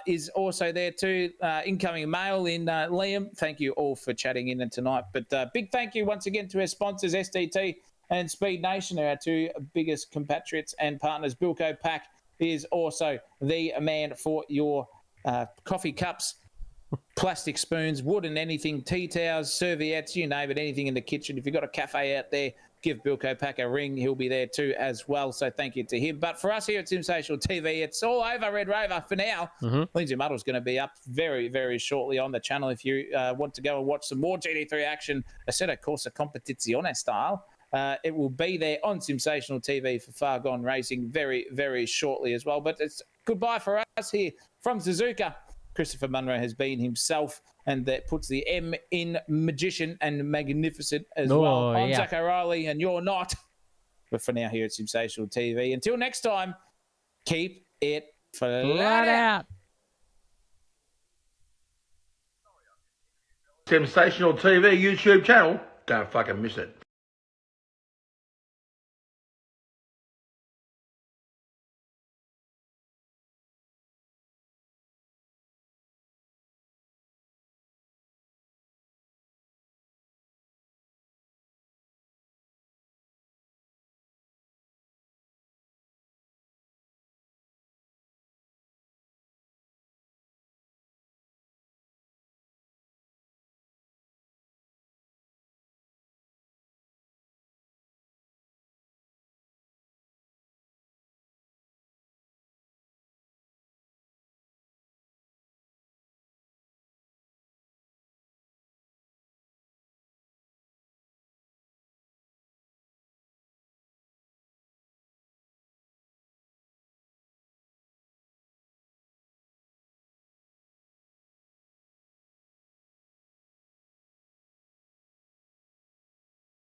is also there too. Incoming mail in Liam. Thank you all for chatting in tonight. But big thank you once again to our sponsors, SDT and Speed Nation, our two biggest compatriots and partners. Bilko Pack is also the man for your coffee cups, plastic spoons, wooden anything, tea towels, serviettes, you name it, anything in the kitchen. If you've got a cafe out there, give Bilko Pack a ring. He'll be there too as well. So thank you to him. But for us here at Sensational TV, it's all over, Red Rover, for now. Lindsay Muddle's going to be up very, very shortly on the channel. If you want to go and watch some more GT3 action, Assetto Corsa Competizione style, it will be there on Sensational TV for Far Gone Racing very, very shortly as well. But it's goodbye for us here from Suzuka. Christopher Munro has been himself, and that puts the M in magician and magnificent as well. I'm Zach O'Reilly, and you're not. But for now, here at Sensational TV. Until next time, keep it flat out. Sensational TV YouTube channel. Don't fucking miss it.